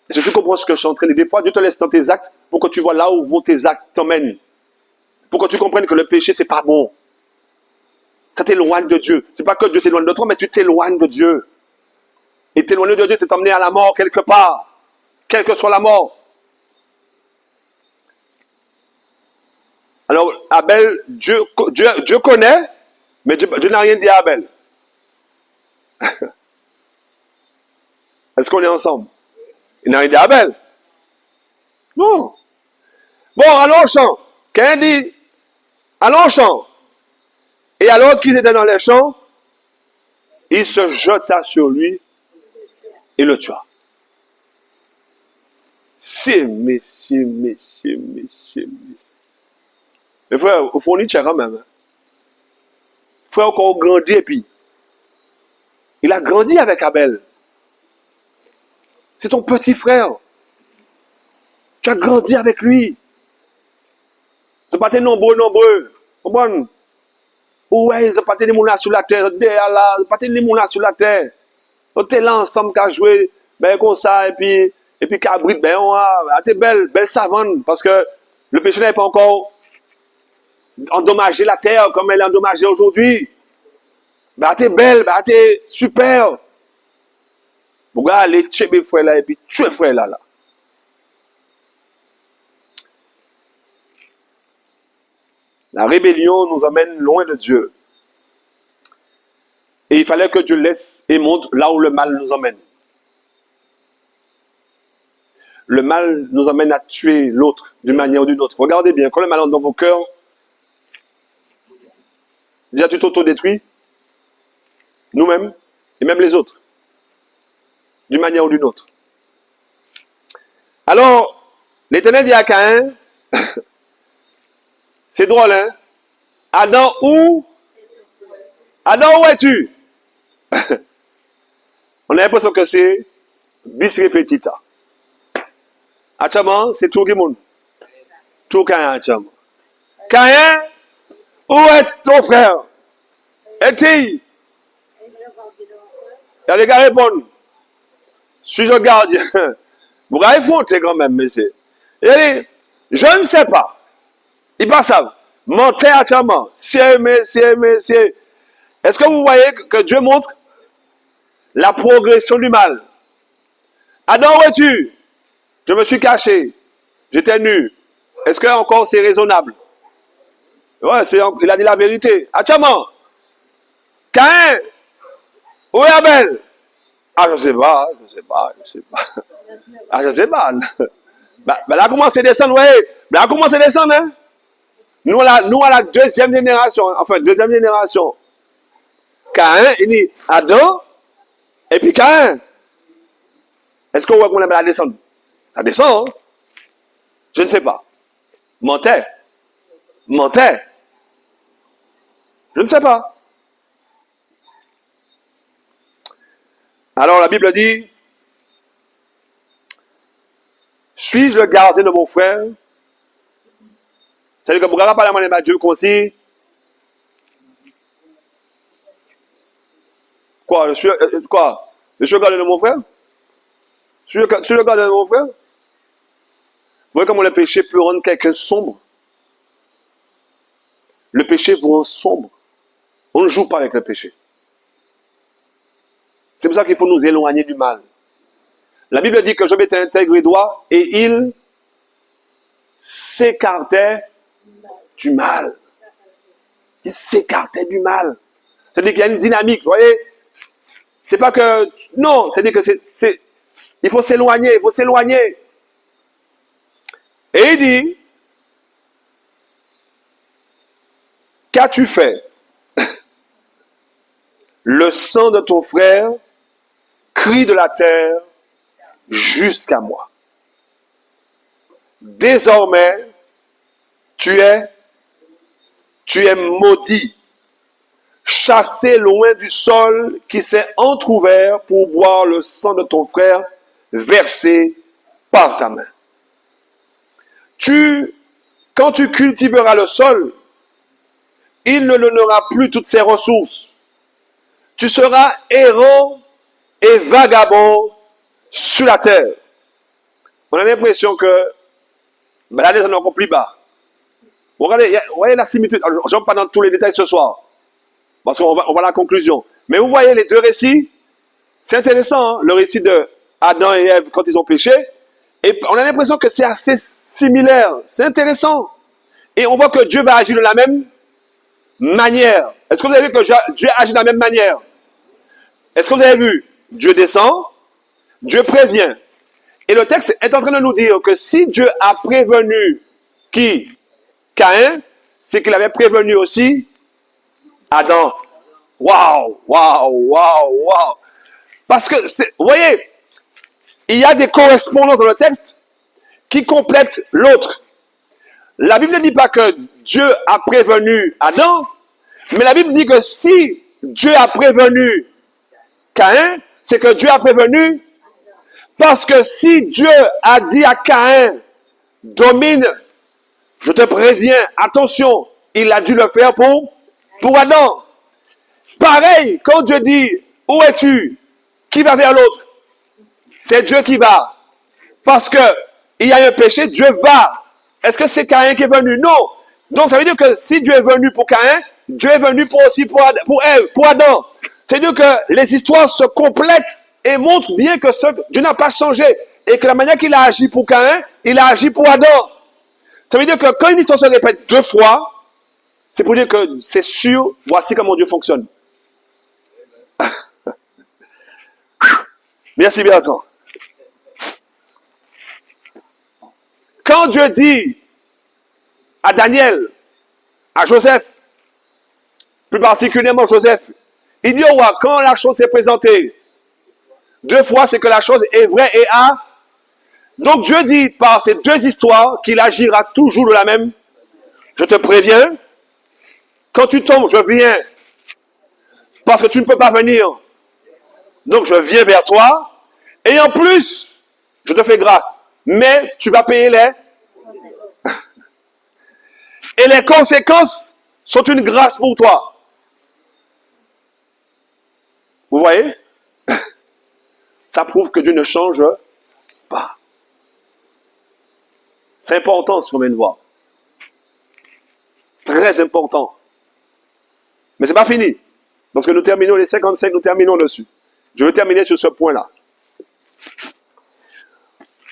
Est-ce que tu comprends ce que je suis en train de dire? Des fois, Dieu te laisse dans tes actes pour que tu vois là où vont tes actes t'emmènent. Pour que tu comprennes que le péché, c'est pas bon. Ça t'éloigne de Dieu. C'est pas que Dieu s'éloigne de toi, mais tu t'éloignes de Dieu. Et t'éloigner de Dieu, c'est t'emmener à la mort quelque part. Quelle que soit la mort. Alors, Abel, Dieu connaît, mais Dieu n'a rien dit à Abel. Est-ce qu'on est ensemble? Il n'a rien dit à Abel. Non. Bon, allons au champ. Caïn dit, allons au champ. Et alors qu'ils étaient dans les champs, il se jeta sur lui et le tua. C'est messieurs. Mais frère, il faut Nietzsche quand même. Il faut encore grandir et puis. Il a grandi avec Abel. C'est ton petit frère. Tu as grandi avec lui. Ce n'est pas tes nombreux. Comprends? Ouais, ce n'est pas tes gens sur la terre. Ce n'est pas tes gens sur la terre. On était là ensemble qu'à jouer, ben comme ça, et Et puis cabrit, ben, t'es belle, belle savane, parce que le péché n'avait pas encore endommagé la terre comme elle est endommagée aujourd'hui. Ben, t'es belle, ben, t'es super. Vous allez tuer mes frères là, et puis tuer frères là. La rébellion nous amène loin de Dieu. Et il fallait que Dieu laisse et montre là où le mal nous emmène. Le mal nous amène à tuer l'autre d'une manière ou d'une autre. Regardez bien, quand le mal entre dans vos cœurs, déjà tu t'auto-détruis, nous-mêmes, et même les autres, d'une manière ou d'une autre. Alors, l'Éternel dit à Caïn, c'est drôle, hein? Adam, où es-tu? On a l'impression que c'est bis repetita. Actuellement, c'est tout le monde. Tout Caïn, actuellement. Caïn, où est ton frère? Et-il? Il y a des gars qui répondent. Suis-je gardien? Vous avez fondé quand même, monsieur. Il dit, je ne sais pas. Il passe ça. Mentez actuellement. Est-ce que vous voyez que Dieu montre la progression du mal? Adam, où es-tu? Je me suis caché. J'étais nu. Est-ce que encore c'est raisonnable? Ouais, il a dit la vérité. Actuellement. Caïn, où est Abel? Ah, je sais pas. Ah, je sais pas. Ben, là, comment c'est descendre, ouais. Ben, là, comment c'est descendre, hein? Nous, à la deuxième génération. Caïn, il dit Adam, et puis Caïn. Est-ce qu'on voit qu'on aime la descendre? Ça descend, hein? Je ne sais pas. Mentez. Je ne sais pas. Alors la Bible dit, suis-je le gardien de mon frère? C'est-à-dire que vous ne parlez pas de Dieu comme si. Quoi? Je suis le gardien de mon frère? Je suis le gardien de mon frère? Vous voyez comment le péché peut rendre quelqu'un sombre? Le péché vous rend sombre. On ne joue pas avec le péché. C'est pour ça qu'il faut nous éloigner du mal. La Bible dit que Job était intègre et droit et il s'écartait du mal. Il s'écartait du mal. C'est-à-dire qu'il y a une dynamique, vous voyez? C'est pas que... Non, c'est-à-dire que il faut s'éloigner, Et il dit, qu'as-tu fait? Le sang de ton frère crie de la terre jusqu'à moi. Désormais, tu es maudit, chassé loin du sol qui s'est entrouvert pour boire le sang de ton frère versé par ta main. Quand tu cultiveras le sol, il ne donnera plus toutes ses ressources. Tu seras errant et vagabond sur la terre. On a l'impression que là, on est encore plus bas. Vous voyez la similitude. Je ne vais pas dans tous les détails ce soir, parce qu'on va à la conclusion. Mais vous voyez les deux récits. C'est intéressant, hein, le récit de Adam et Ève quand ils ont péché. Et on a l'impression que c'est assez similaire. C'est intéressant. Et on voit que Dieu va agir de la même manière. Est-ce que vous avez vu que Dieu agit de la même manière? Est-ce que vous avez vu? Dieu descend, Dieu prévient. Et le texte est en train de nous dire que si Dieu a prévenu qui? Caïn, c'est qu'il avait prévenu aussi Adam. Waouh! Parce que, vous voyez, il y a des correspondants dans le texte qui complètent l'autre. La Bible ne dit pas que Dieu a prévenu Adam, mais la Bible dit que si Dieu a prévenu Caïn, c'est que Dieu a prévenu, parce que si Dieu a dit à Caïn, domine, je te préviens, attention, il a dû le faire pour Adam. Pareil, quand Dieu dit, où es-tu? Qui va vers l'autre? C'est Dieu qui va. parce que il y a un péché, Dieu va. Est-ce que c'est Caïn qui est venu? Non. Donc ça veut dire que si Dieu est venu pour Caïn, Dieu est venu pour Ève, pour Adam. C'est-à-dire que les histoires se complètent et montrent bien que Dieu n'a pas changé. Et que la manière qu'il a agi pour Caïn, il a agi pour Adam. Ça veut dire que quand une histoire se répète 2 fois, c'est pour dire que c'est sûr, voici comment Dieu fonctionne. Merci Bertrand. Quand Dieu dit à Daniel, à Joseph, plus particulièrement Joseph, il dit au roi, quand la chose s'est présentée 2 fois, c'est que la chose est vraie et a. Donc Dieu dit par ces 2 histoires qu'il agira toujours de la même. Je te préviens, quand tu tombes, je viens parce que tu ne peux pas venir. Donc je viens vers toi et en plus, je te fais grâce. Mais tu vas payer les. Et les conséquences sont une grâce pour toi. Vous voyez? Ça prouve que Dieu ne change pas. C'est important ce qu'on vient de voir. Très important. Mais c'est pas fini. Parce que nous terminons les 55, nous terminons dessus. Je veux terminer sur ce point-là.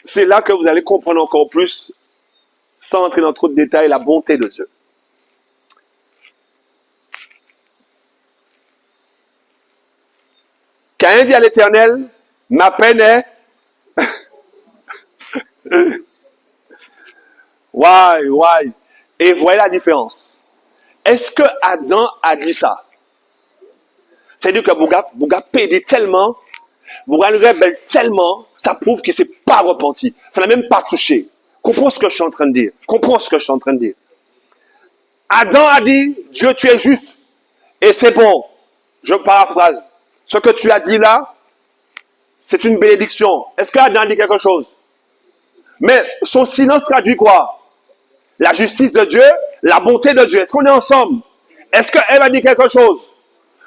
C'est là que vous allez comprendre encore plus, sans entrer dans trop de détails, la bonté de Dieu. Caïn dit à l'Éternel, ma peine est... Why. Et voyez la différence. Est-ce que Adam a dit ça? C'est-à-dire que Bouga pédit tellement, Bouga rebelle tellement, ça prouve qu'il ne s'est pas repenti. Ça n'a même pas touché. Comprends ce que je suis en train de dire. Adam a dit, Dieu, tu es juste. Et c'est bon. Je paraphrase. Ce que tu as dit là, c'est une bénédiction. Est-ce que Adam a dit quelque chose? Mais son silence traduit quoi? La justice de Dieu, la bonté de Dieu. Est-ce qu'on est ensemble? Est-ce qu'elle a dit quelque chose?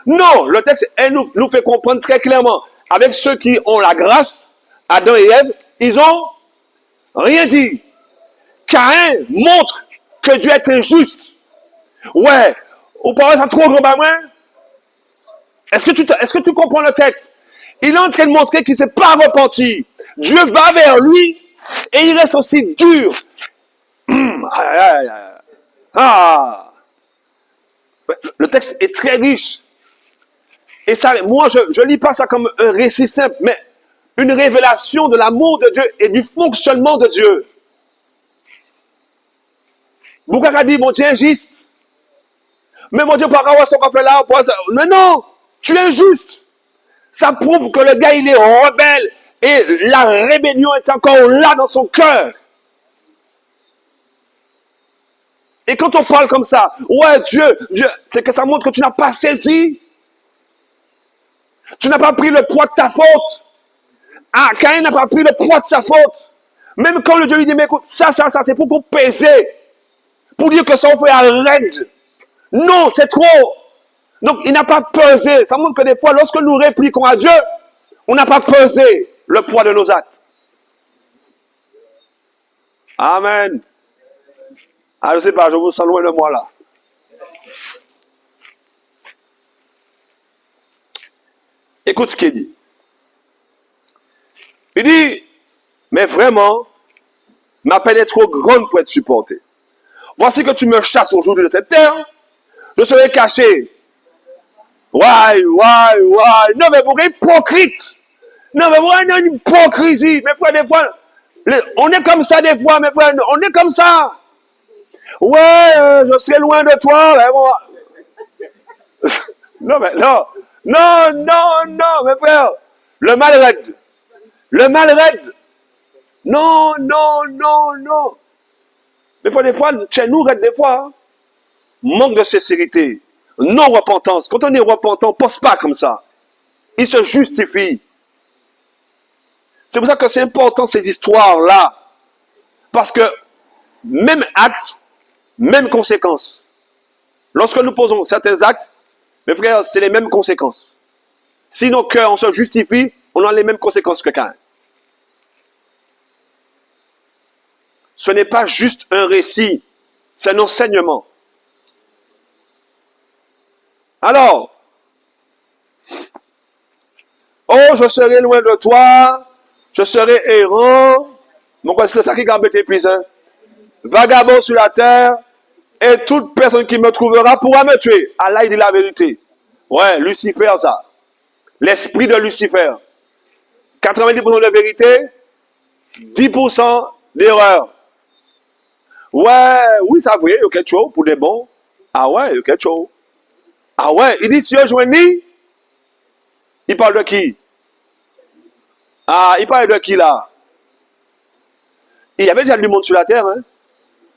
Non, le texte elle nous fait comprendre très clairement. Avec ceux qui ont la grâce, Adam et Ève, ils ont rien dit. Caïn montre que Dieu est injuste. Ouais, vous parlez ça trop gros, est-ce que tu comprends le texte? Il est en train de montrer qu'il ne s'est pas repenti. Dieu va vers lui et il reste aussi dur. Le texte est très riche. Et ça, moi, je ne lis pas ça comme un récit simple, mais une révélation de l'amour de Dieu et du fonctionnement de Dieu. Bouka a dit, mon Dieu est injuste. Mais mon Dieu, par rapport à ce qu'on fait là, mais non, tu es injuste. Ça prouve que le gars, il est rebelle. Et la rébellion est encore là dans son cœur. Et quand on parle comme ça, ouais, Dieu, c'est que ça montre que tu n'as pas saisi. Tu n'as pas pris le poids de ta faute. Ah, Caïn n'a pas pris le poids de sa faute. Même quand le Dieu lui dit, mais écoute, ça, c'est pour qu'on pèse. Pour dire que ça, on fait arrête. Non, c'est trop. Donc, il n'a pas pesé. Ça montre que des fois, lorsque nous répliquons à Dieu, on n'a pas pesé le poids de nos actes. Amen. Ah, je ne sais pas, je vous sens loin de moi là. Écoute ce qu'il dit. Il dit, mais vraiment, ma peine est trop grande pour être supportée. Voici que tu me chasses aujourd'hui de cette terre, je serai caché. Why. Non, mais vous êtes hypocrite. Non, mais vous êtes une hypocrisie. Mes frères, des fois, on est comme ça des fois, mes frères, on est comme ça. Ouais, je serai loin de toi. Mais bon. Non, mais non, mes frères. Le mal raide. Non. Mais des fois, chez nous, des fois, manque de sincérité, non-repentance. Quand on est repentant, on ne pense pas comme ça. Il se justifie. C'est pour ça que c'est important ces histoires-là. Parce que même acte, même conséquence. Lorsque nous posons certains actes, mes frères, c'est les mêmes conséquences. Si nos cœurs, on se justifie, on a les mêmes conséquences que Caïn. ce n'est pas juste un récit, c'est un enseignement. Alors, oh, je serai loin de toi, je serai errant. Mon c'est ça qui gambette les puissants. Vagabond sur la terre, et toute personne qui me trouvera pourra me tuer. Allah, il dit la vérité. Ouais, Lucifer, ça. L'esprit de Lucifer. 90% de vérité, 10% d'erreur. Ouais, oui, ça vous il y a quelque chose pour des bons. Ah ouais, il y a quelque chose. Ah ouais, il dit si je joins lui, il parle de qui? Ah, il parle de qui là? Il y avait déjà du monde sur la terre, hein?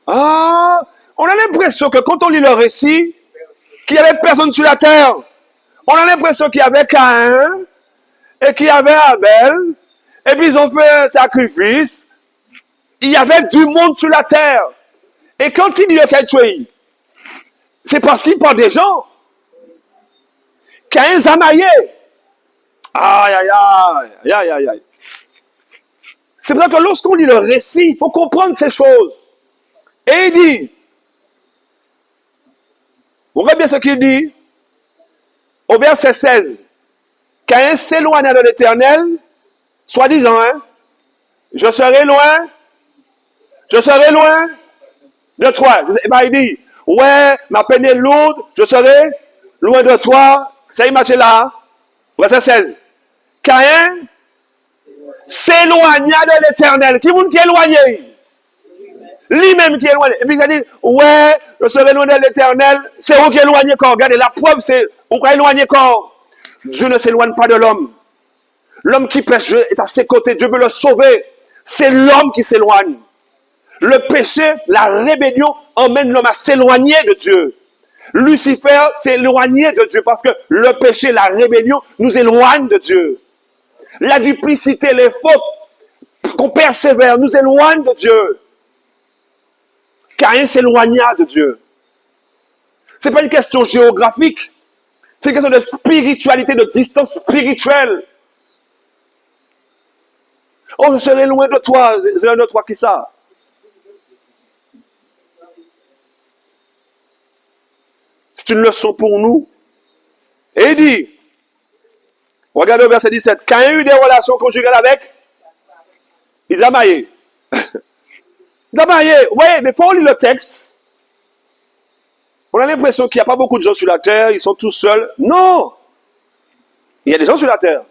Ah, on a l'impression que quand on lit le récit, qu'il n'y avait personne sur la terre. On a l'impression qu'il y avait Caïn et qu'il y avait Abel, et puis ils ont fait un sacrifice. Il y avait du monde sur la terre. Et quand il dit quelque chose, c'est parce qu'il parle des gens. Caïn Zamaïe. Aïe, aïe, aïe, aïe, aïe, aïe. C'est pour ça que lorsqu'on lit le récit, il faut comprendre ces choses. Et il dit, vous voyez bien ce qu'il dit, au verset 16, Caïn s'éloigna de l'Éternel, soi-disant, hein, je serai loin de toi. Et ben, il dit, ouais, ma peine est lourde, je serai loin de toi. C'est imagé là, verset 16. Caïn s'éloigna de l'Éternel. Qui est éloigné? Lui-même qui est éloigné. Et puis il a dit, ouais, je serai loin de l'Éternel. C'est vous qui est éloigné corps. Regardez, la preuve, c'est vous qui est éloigné corps. Dieu ne s'éloigne pas de l'homme. L'homme qui pêche, Dieu est à ses côtés. Dieu veut le sauver. C'est l'homme qui s'éloigne. Le péché, la rébellion emmène l'homme à s'éloigner de Dieu. Lucifer s'est éloigné de Dieu parce que le péché, la rébellion nous éloigne de Dieu. La duplicité, les fautes qu'on persévère nous éloignent de Dieu. Caïn s'éloigna de Dieu. Ce n'est pas une question géographique. C'est une question de spiritualité, de distance spirituelle. Oh, je serai loin de toi. C'est loin de toi qui ça? C'est une leçon pour nous. Et il dit, regardez au verset 17, Caïn eut des relations conjugales avec Zamaïe. Zamaïe, ouais, mais quand on lit le texte, on a l'impression qu'il n'y a pas beaucoup de gens sur la terre, ils sont tous seuls. Non! Il y a des gens sur la terre.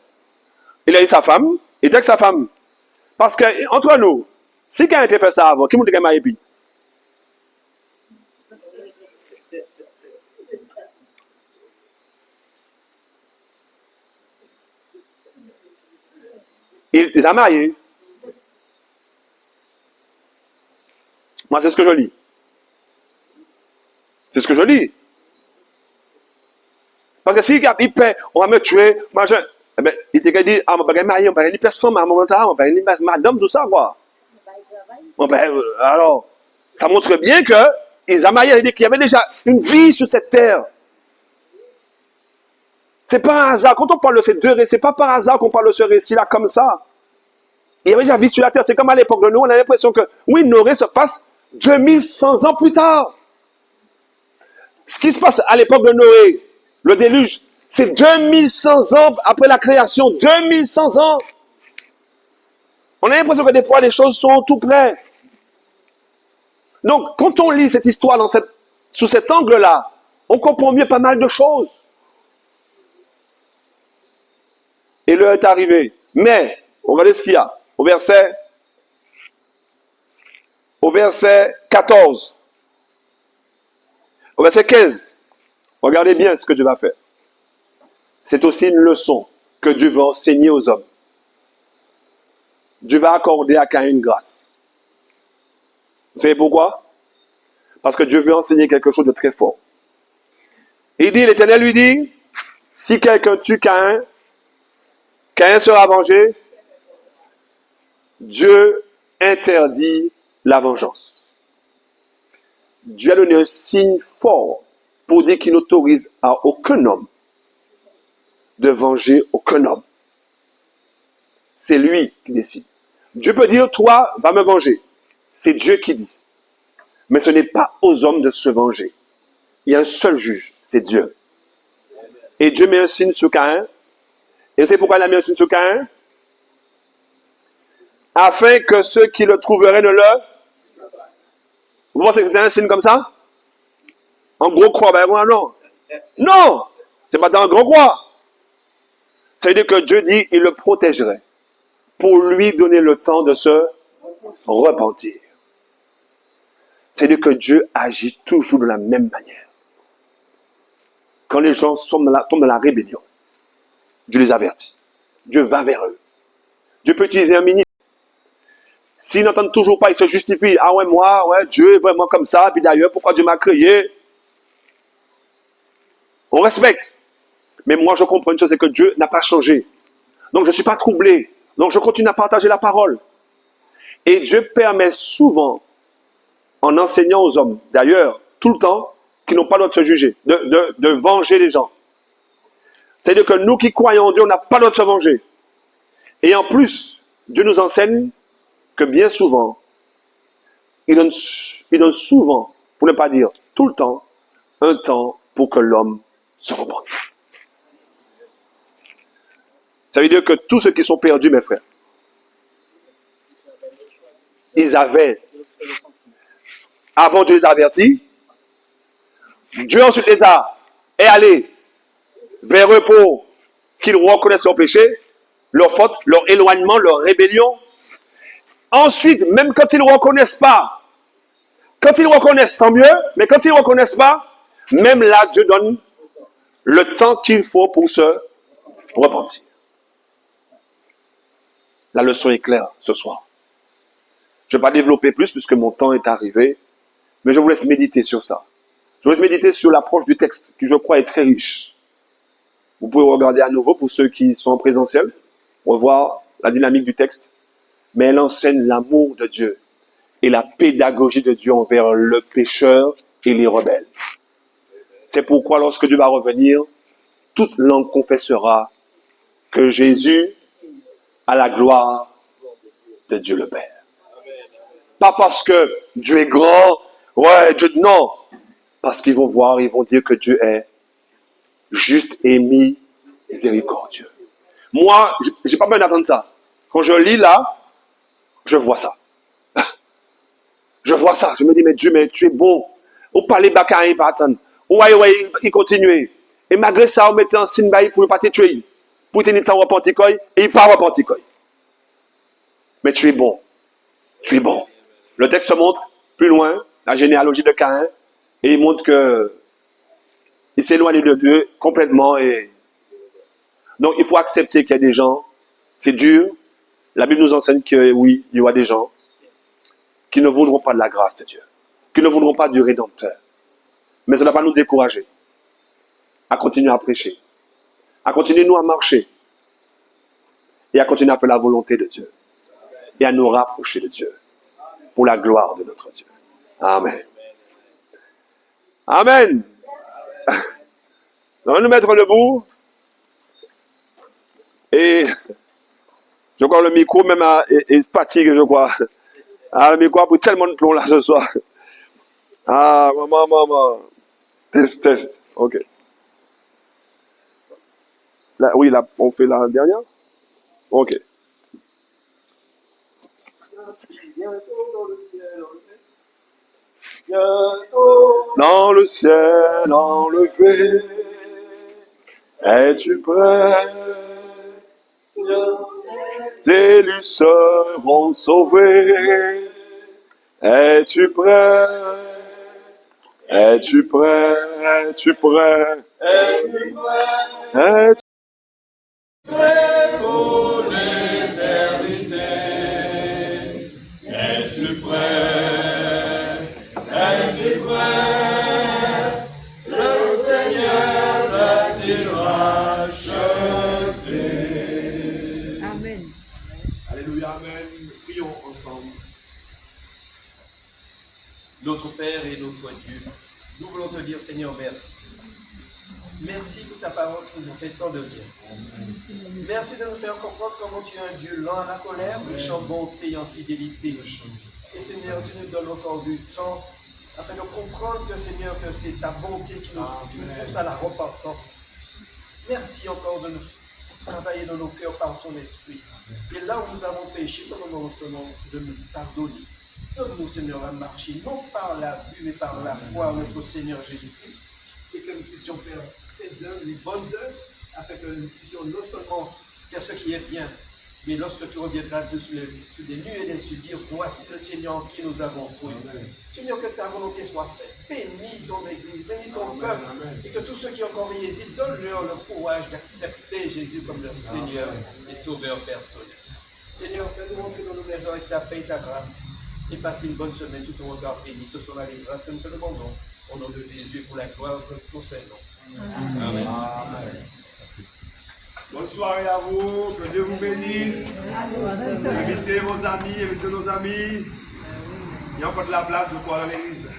Il a eu sa femme, il était avec sa femme. Parce que, entre nous, si Caïn était fait ça avant, qui m'a dit qu'il m'a épi? Il les a mariés. Moi, c'est ce que je lis. C'est ce que je lis. Parce que s'il paie, on va me tuer, moi, eh ben, il t'a dit, ah, on va marier, on va aller personne, on va aller madame, tout ça, quoi. Bon, ben, alors, ça montre bien que ils ont marié, qu'il y avait déjà une vie sur cette terre. C'est pas un hasard. Quand on parle de ces deux récits, c'est pas par hasard qu'on parle de ce récit-là comme ça. Il y avait déjà vie sur la terre. C'est comme à l'époque de Noé, on a l'impression que, oui, Noé se passe 2100 ans plus tard. Ce qui se passe à l'époque de Noé, le déluge, c'est 2100 ans après la création. 2100 ans. On a l'impression que des fois, les choses sont tout près. Donc, quand on lit cette histoire sous cet angle-là, on comprend mieux pas mal de choses. Et l'heure est arrivée. Mais, regardez ce qu'il y a. Au verset 14. Au verset 15. Regardez bien ce que Dieu va faire. C'est aussi une leçon que Dieu va enseigner aux hommes. Dieu va accorder à Caïn une grâce. Vous savez pourquoi? Parce que Dieu veut enseigner quelque chose de très fort. Il dit, l'Éternel lui dit, si quelqu'un tue Caïn, Caïn sera vengé. Dieu interdit la vengeance. Dieu a donné un signe fort pour dire qu'il n'autorise à aucun homme de venger aucun homme. C'est lui qui décide. Dieu peut dire, toi, va me venger. C'est Dieu qui dit. Mais ce n'est pas aux hommes de se venger. Il y a un seul juge, c'est Dieu. Et Dieu met un signe sur Caïn. Et c'est pourquoi il a mis un signe sur Caïn? Afin que ceux qui le trouveraient ne le... Vous pensez que c'était un signe comme ça? En gros croix, ben non. Non! C'est pas dans un gros croix. Ça veut dire que Dieu dit qu'il le protégerait pour lui donner le temps de se repentir. C'est-à-dire que Dieu agit toujours de la même manière. Quand les gens tombent dans la rébellion, Dieu les avertit. Dieu va vers eux. Dieu peut utiliser un ministre. S'ils n'entendent toujours pas, ils se justifient. Ah ouais, moi, ouais, Dieu est vraiment comme ça. Puis d'ailleurs, pourquoi Dieu m'a créé? On respecte. Mais moi, je comprends une chose, c'est que Dieu n'a pas changé. Donc, je ne suis pas troublé. Donc, je continue à partager la parole. Et Dieu permet souvent, en enseignant aux hommes, d'ailleurs, tout le temps, qui n'ont pas le droit de se juger, de venger les gens. C'est-à-dire que nous qui croyons en Dieu, on n'a pas le droit de se venger. Et en plus, Dieu nous enseigne que bien souvent, il donne souvent, pour ne pas dire tout le temps, un temps pour que l'homme se repente. Ça veut dire que tous ceux qui sont perdus, mes frères, ils avaient, avant Dieu les avertit, Dieu ensuite les a et allé vers eux pour qu'ils reconnaissent leur péché, leur faute, leur éloignement, leur rébellion. Ensuite, même quand ils ne reconnaissent pas, quand ils reconnaissent, tant mieux, mais quand ils ne reconnaissent pas, même là, Dieu donne le temps qu'il faut pour se repentir. La leçon est claire ce soir. Je ne vais pas développer plus puisque mon temps est arrivé, mais je vous laisse méditer sur ça. Je vous laisse méditer sur l'approche du texte, qui je crois est très riche. Vous pouvez regarder à nouveau pour ceux qui sont en présentiel, revoir la dynamique du texte, mais elle enseigne l'amour de Dieu et la pédagogie de Dieu envers le pécheur et les rebelles. C'est pourquoi lorsque Dieu va revenir, toute langue confessera que Jésus a la gloire de Dieu le Père. Pas parce que Dieu est grand, ouais, Dieu, non. Parce qu'ils vont voir, ils vont dire que Dieu est juste et miséricordieux. Moi, j'ai pas besoin d'attendre ça. Quand je lis là, je vois ça. Je vois ça. Je me dis, mais Dieu, mais tu es bon. Ou pas les bacans, il pas attendre. Ou ouais, il continue. Et malgré ça, on mettait un signe pour ne pas te tuer. Pour tenir ton repentikoy, et il part repentikoy. Mais tu es bon. Tu es bon. Le texte montre plus loin la généalogie de Caïn et il montre que il s'éloigne de Dieu complètement. Et donc il faut accepter qu'il y a des gens, c'est dur. La Bible nous enseigne que oui, il y aura des gens qui ne voudront pas de la grâce de Dieu, qui ne voudront pas du Rédempteur. Mais ça ne va pas nous décourager à continuer à prêcher, à continuer nous à marcher et à continuer à faire la volonté de Dieu et à nous rapprocher de Dieu pour la gloire de notre Dieu. Amen. Amen. On va nous mettre debout et je crois que le micro même est fatigué, je crois. Ah, le micro a pris tellement de plomb là ce soir. Ah, maman. Test. Ok. Là, oui, là, on fait la dernière. Ok. Dans le ciel enlevé, es-tu prêt? Tes élus seront sauvés. Es-tu prêt? Es-tu prêt? Es-tu prêt? Es-tu prêt? Es-tu prêt pour l'éternité? Es-tu prêt? Es-tu prêt? Le Seigneur t'a-t-il racheté? Amen. Alléluia, amen. Prions ensemble. Notre Père et notre Dieu, nous voulons te dire, Seigneur, merci. Merci pour ta parole qui nous a fait tant de bien. Merci de nous faire comprendre comment tu es un Dieu lent à la colère, riche en bonté et en fidélité. Et Seigneur, tu nous donnes encore du temps afin de comprendre que Seigneur, que c'est ta bonté qui nous pousse à la repentance. Merci encore de nous travailler dans nos cœurs par ton esprit. Et là où nous avons péché, nous recevons de nous pardonner. Donne-nous, Seigneur, à marcher, non par la vue, mais par la foi en notre Seigneur Jésus-Christ. Et que nous puissions faire tes œuvres, les bonnes œuvres, afin que nous puissions non seulement faire ce qui est bien, mais lorsque tu reviendras sur des nuées et des cieux, dire voici le Seigneur en qui nous avons cru. Seigneur, que ta volonté soit faite. Bénis ton Église, bénis ton peuple. Et que tous ceux qui encore y hésitent, donne-leur le courage d'accepter Jésus comme leur Seigneur et Sauveur personnel. Seigneur, fais-nous entrer dans nos maisons avec ta paix et ta grâce. Et passer une bonne semaine sous ton regard béni. Ce sont là les grâces que nous te demandons. Au nom de Jésus, pour la gloire de ton Seigneur. Amen. Amen. Bonne soirée à vous, que Dieu vous bénisse. Invitez vos amis, invitez nos amis. Il y a encore de la place, je crois, dans l'église.